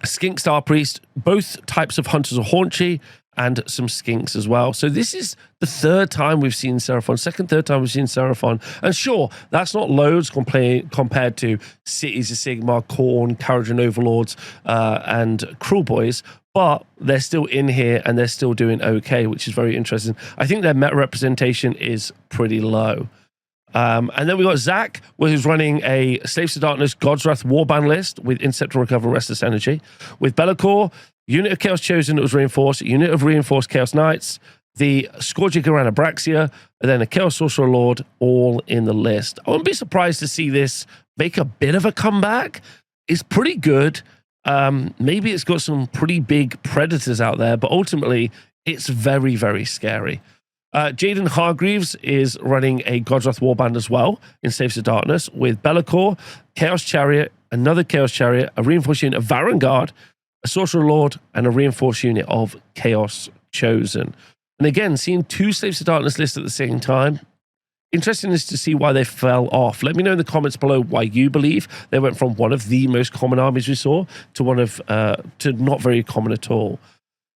Skink Star Priest, both types of Hunters of Haunchy, and some Skinks as well. So this is the 3rd time we've seen Seraphon, third time we've seen Seraphon. And sure, that's not loads compared to Cities of Sigmar, Khorne, Kharadron Overlords, and Cruel Boys, but they're still in here and they're still doing okay, which is very interesting. I think their meta representation is pretty low. And then we got Zach, who's running a Slaves to Darkness God's Wrath Warband list with Intercept and Recover Restless Energy, with Be'lakor, unit of Chaos Chosen that was reinforced, unit of reinforced Chaos Knights, the Scourging Aran Abraxia, and then a Chaos Sorcerer Lord, all in the list. I wouldn't be surprised to see this make a bit of a comeback. It's pretty good. Maybe it's got some pretty big predators out there, but ultimately it's very, very scary. Jaden Hargreaves is running a God's Wrath Warband as well in Slaves of Darkness with Be'lakor, Chaos Chariot, another Chaos Chariot, a reinforced unit of Varangard, a Sorcerer Lord, and a reinforced unit of Chaos Chosen. And again, seeing 2 Slaves of Darkness lists at the same time. Interesting is to see why they fell off. Let me know in the comments below why you believe they went from one of the most common armies we saw to one of to not very common at all.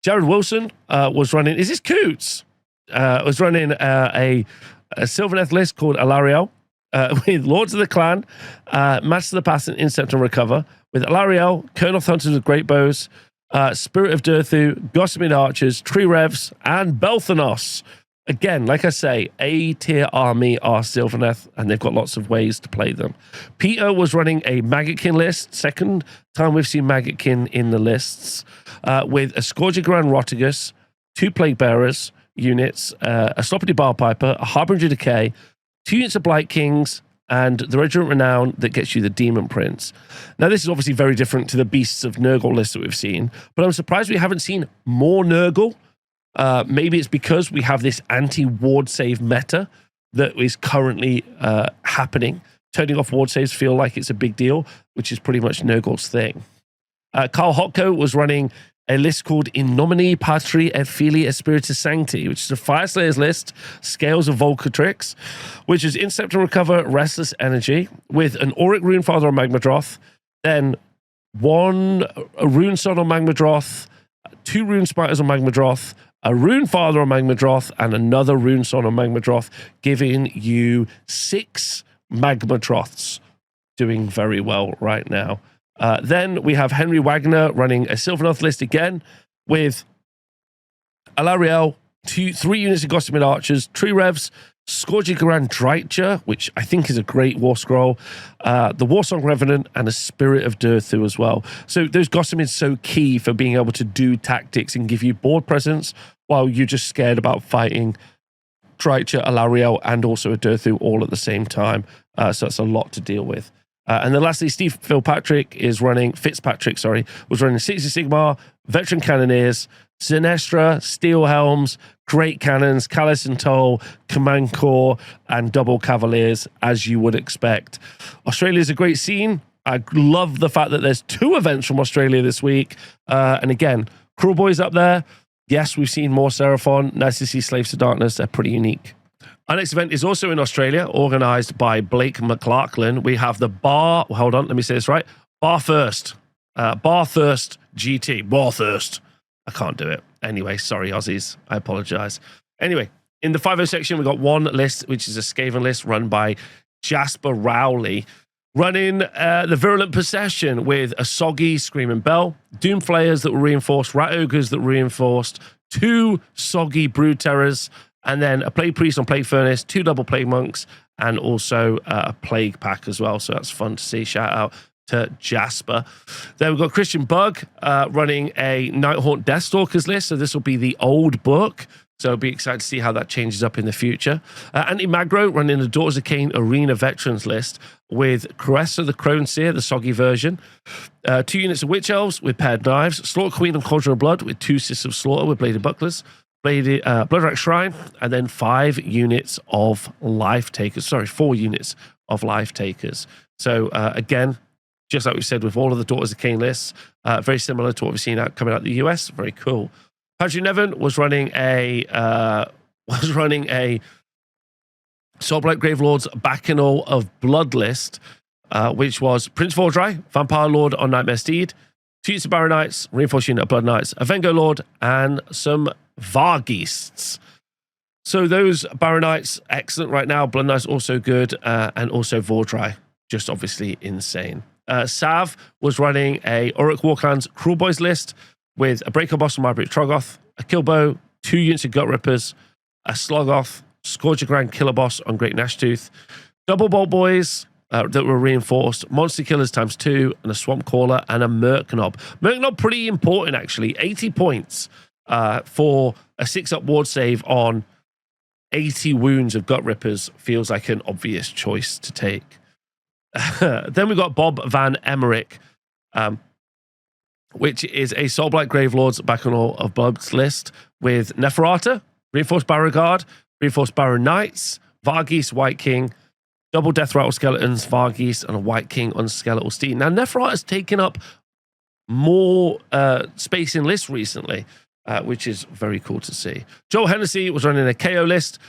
Jared Wilson was running. Is this Coots? Was running a Sylvaneth list called Alariel with Lords of the Clan, Master of the Path, and Intercept and Recover, with Alariel, Colonel Hunters with Great Bows, Spirit of Durthu, Gossamer Archers, Tree Revs, and Belthanos. Again, like I say, A-tier army are Sylvaneth, and they've got lots of ways to play them. Peter was running a Maggotkin list, 2nd time we've seen Maggotkin in the lists, with a Scourging Grand Rotigus, 2 Plague Bearers units, a Sloppity Barpiper, a Harbinger Decay, 2 units of Blight Kings, and the Regiment Renown that gets you the Demon Prince. Now, this is obviously very different to the Beasts of Nurgle list that we've seen, but I'm surprised we haven't seen more Nurgle. Maybe it's because we have this anti-ward save meta that is currently happening. Turning off ward saves feel like it's a big deal, which is pretty much Nurgle's thing. Carl Hotko was running a list called In Nomine Patri et Filii et Spiritus Sancti, which is a Fire Slayers list, Scales of Volcatrix, which is Intercept and Recover Restless Energy, with an Auric Runefather on Magmadroth, then 1 Rune Son on Magmadroth, 2 Rune Spiders on Magmadroth, a Runefather on Magmadroth, and another Rune Son on Magmadroth, giving you 6 Magmadroths. Doing very well right now. Then we have Henry Wagner running a Sylvaneth list again with Alariel, 3 units of Gossamer Archers, Tree Revs, Scourging Grand Drycha, which I think is a great war scroll, the Warsong Revenant, and a Spirit of Durthu as well. So those Gossamer is so key for being able to do tactics and give you board presence while you're just scared about fighting Drycha, Alariel, and also a Durthu all at the same time. So that's a lot to deal with. And then lastly, Fitzpatrick was running Cities of Sigmar, Veteran Cannoneers, Sinestra, Steel Helms, Great Cannons, Callus and Toll, Command Corps, and Double Cavaliers, as you would expect. Australia is a great scene. I love the fact that there's 2 events from Australia this week. And again, Cruel Boys up there. Yes, we've seen more Seraphon. Nice to see Slaves to Darkness. They're pretty unique. Our next event is also in Australia, organised by Blake McLaughlin. We have the hold on, let me say this right. Bathurst GT. Bathurst. I can't do it. Anyway, sorry, Aussies. I apologise. Anyway, in the 5.0 section, we've got one list, which is a Skaven list run by Jasper Rowley, running the Virulent Procession with a Soggy Screaming Bell, Doom Flayers that were reinforced, Rat Ogres that were reinforced, 2 Soggy Brood Terrors, and then a Plague Priest on Plague Furnace, 2 double Plague Monks, and also a Plague Pack as well. So that's fun to see. Shout out to Jasper. Then we've got Christian Bug running a Nighthaunt Deathstalkers list. So this will be the old book. So I'll be excited to see how that changes up in the future. Anti-Magro running the Daughters of Cain Arena Veterans list with Caressa the Crone Seer, the soggy version. 2 units of Witch Elves with paired knives. Slaughter Queen and Cauldron of Blood with 2 Sisters of Slaughter with bladed bucklers. Bloodrack Shrine, and then 5 units of Life Takers. Sorry, 4 units of Life Takers. So again, just like we said with all of the Daughters of Cain lists, very similar to what we've seen coming out of the US. Very cool. Patrick Nevin was running a Soulblight Gravelords Bacchanal of Blood list, which was Prince Vordry, Vampire Lord on Nightmare Steed, 2 units of Baron Knights, Reinforced unit of Blood Knights, a Vengo Lord, and some Vargheists. So those Baron Knights, excellent right now. Blood Knights also good, and also Vordry, just obviously insane. Sav was running a Uruk Warclans Cruel Boys list with a Breaker Boss on Margaret Troggoth, a Killbow, 2 units of Gut Rippers, a Sloggoth, Scourger Grand Killer Boss on Great Gnashtooth, Double Bolt Boys that were reinforced, Monster Killers ×2, and a Swamp Caller, and a Merknob. Merknob pretty important actually, 80 points for a 6-up ward save on 80 wounds of Gut Rippers feels like an obvious choice to take. Then we've got Bob Van Emmerich, which is a Soulblight Gravelords Bacchanal of Bloods list with Neferata, Reinforced Beauregard, Reinforced Baron Knights, Vargheist White King, double Death Rattle Skeletons, Vargheist, and a White King on Skeletal Steed. Now, Neferata has taken up more space in lists recently, which is very cool to see. Joel Hennessy was running a KO list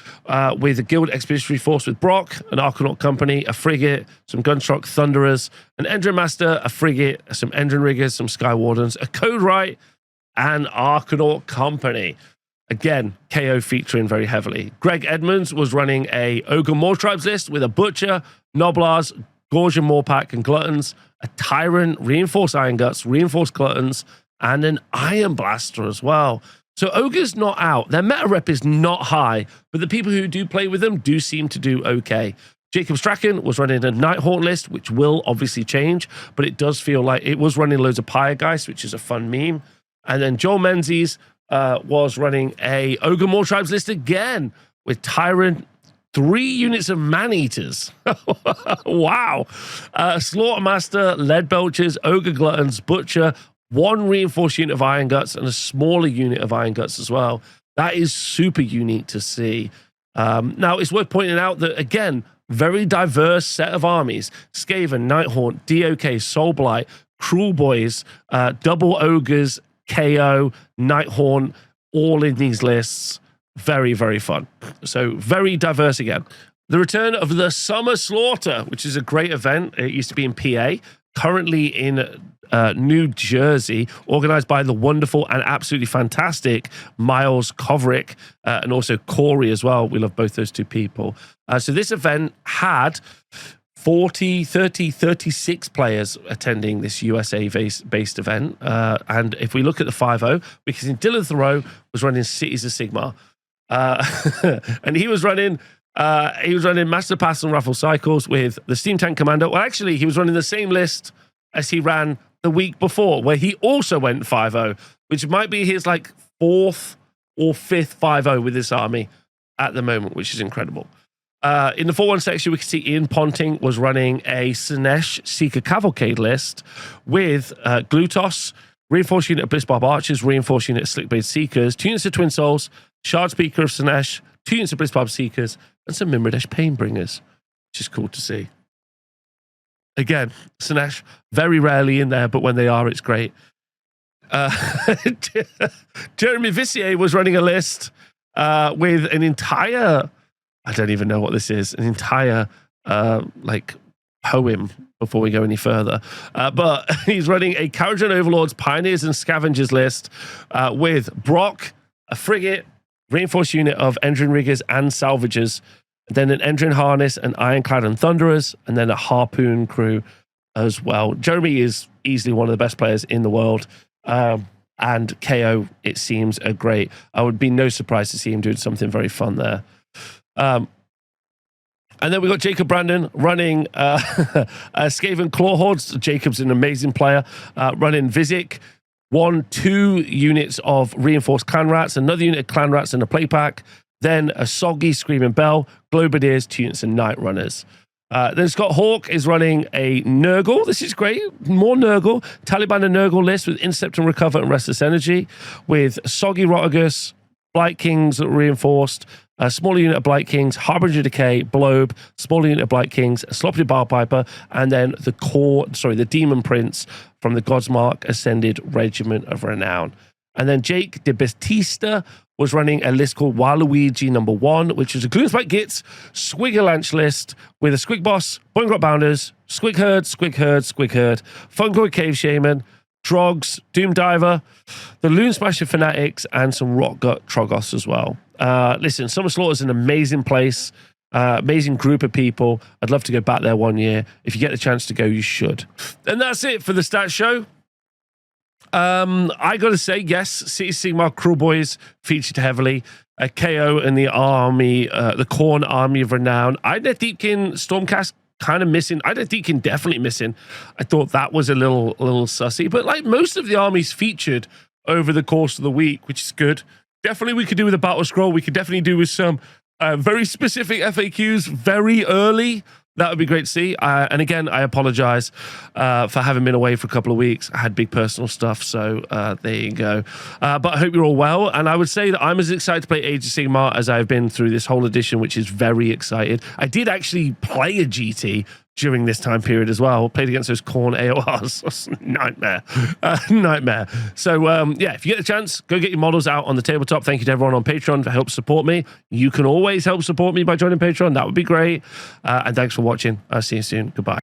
with a Guild Expeditionary Force with Brock, an Arcanaut Company, a Frigate, some Gunstruck Thunderers, an Endrin Master, a Frigate, some Endrin Riggers, some Sky Wardens, a Code Right, and Arcanaut Company. Again, KO featuring very heavily. Greg Edmonds was running a Ogre Moor Tribes list with a Butcher, Noblars, Gorgon Moorpack, and Gluttons, a Tyrant, Reinforced Iron Guts, Reinforced Gluttons, and an Iron Blaster as well. So Ogre's not out. Their meta rep is not high, but the people who do play with them do seem to do okay. Jacob Strachan was running a Nighthaunt list, which will obviously change, but it does feel like it was running loads of Pyregeist, which is a fun meme. And then Joel Menzies was running a Ogre Moor Tribes list again with Tyrant, 3 units of Man-Eaters. Wow. Slaughtermaster, Lead Belchers, Ogre Gluttons, Butcher, 1 reinforced unit of Iron Guts, and a smaller unit of Iron Guts as well. That is super unique to see. Now, it's worth pointing out that, again, very diverse set of armies. Skaven, Nighthaunt, DOK, Soulblight, Cruel Boys, Double Ogres, KO, Nighthaunt, all in these lists. Very, very fun. So very diverse again. The return of the Summer Slaughter, which is a great event. It used to be in PA, currently in New Jersey, organized by the wonderful and absolutely fantastic Miles Kovrick, and also Corey as well. We love both those 2 people. So this event had 36 players attending this USA-based event. And if we look at the 5.0, because Dylan Thoreau was running Cities of Sigmar. And he was running Master Pass and Raffle Cycles with the Steam Tank Commando. Well, actually, he was running the same list as he ran the week before, where he also went 5.0, which might be his like 4th or 5th 5.0 with this army at the moment, which is incredible. In the 4-1 section, we can see Ian Ponting was running a Sinesh Seeker Cavalcade list with Glutos, Reinforced Unit of Blitzbarb Archers, Reinforced Unit of Slickblade Seekers, 2 units of Twin Souls, Shard Speaker of Sinesh, 2 units of Blitzbarb Seekers, and some Mimradesh Painbringers, which is cool to see. Again, Sinesh, very rarely in there, but when they are, it's great. Jeremy Vissier was running a list with an entire... I don't even know what this is. An entire like poem before we go any further. But he's running a Kharadron Overlords, Pioneers and Scavengers list with Brock, a frigate, reinforced unit of Endrin Riggers and Salvagers, then an Endrin Harness, an Ironclad and Thunderers, and then a Harpoon crew as well. Jeremy is easily one of the best players in the world. And KO, it seems, are great. I would be no surprise to see him doing something very fun there. And then we got Jacob Brandon running Skaven Claw Hordes. Jacob's an amazing player. Running Vizic, 2 units of reinforced clan rats, another unit of clan rats and a play pack, then a Soggy Screaming Bell, Globadiers, 2 units of Night Runners. Then Scott Hawk is running a Nurgle. This is great. More Nurgle. Taliban and Nurgle list with Intercept and Recover and Restless Energy, with Soggy Rotagus, Blight Kings reinforced, a smaller unit of Blight Kings, Harbinger Decay, Blobe, smaller unit of Blight Kings, a Sloppy Piper, and then the Demon Prince from the Godsmark Ascended Regiment of Renown. And then Jake de Batista was running a list called Waluigi No. 1, which is a Gloomspike Gits Squiggerlanch list with a Squig Boss, Boingrot Bounders, Squig Herd, Fungoid Cave Shaman, Drogs, Doom Diver, the Loon Smasher Fanatics, and some Rockgut Trogoths as well. Listen, Summer Slaughter is an amazing place, amazing group of people. I'd love to go back there one year. If you get the chance to go, you should. And that's it for the stat show. I got to say, yes, City Sigmar Cruel Boys featured heavily. KO and the army, the Khorne Army of Renown. Ida Deepkin Stormcast kind of missing. Ida Deepkin definitely missing. I thought that was a little sussy, but like most of the armies featured over the course of the week, which is good. Definitely we could do with a battle scroll. We could definitely do with some very specific FAQs very early. That would be great to see. And again, I apologize for having been away for a couple of weeks. I had big personal stuff, so there you go. But I hope you're all well. And I would say that I'm as excited to play Age of Sigmar as I've been through this whole edition, which is very excited. I did actually play a GT during this time period as well. Played against those Khorne AORs. Nightmare. Nightmare. So, yeah, if you get the chance, go get your models out on the tabletop. Thank you to everyone on Patreon for help support me. You can always help support me by joining Patreon. That would be great. And thanks for watching. I'll see you soon. Goodbye.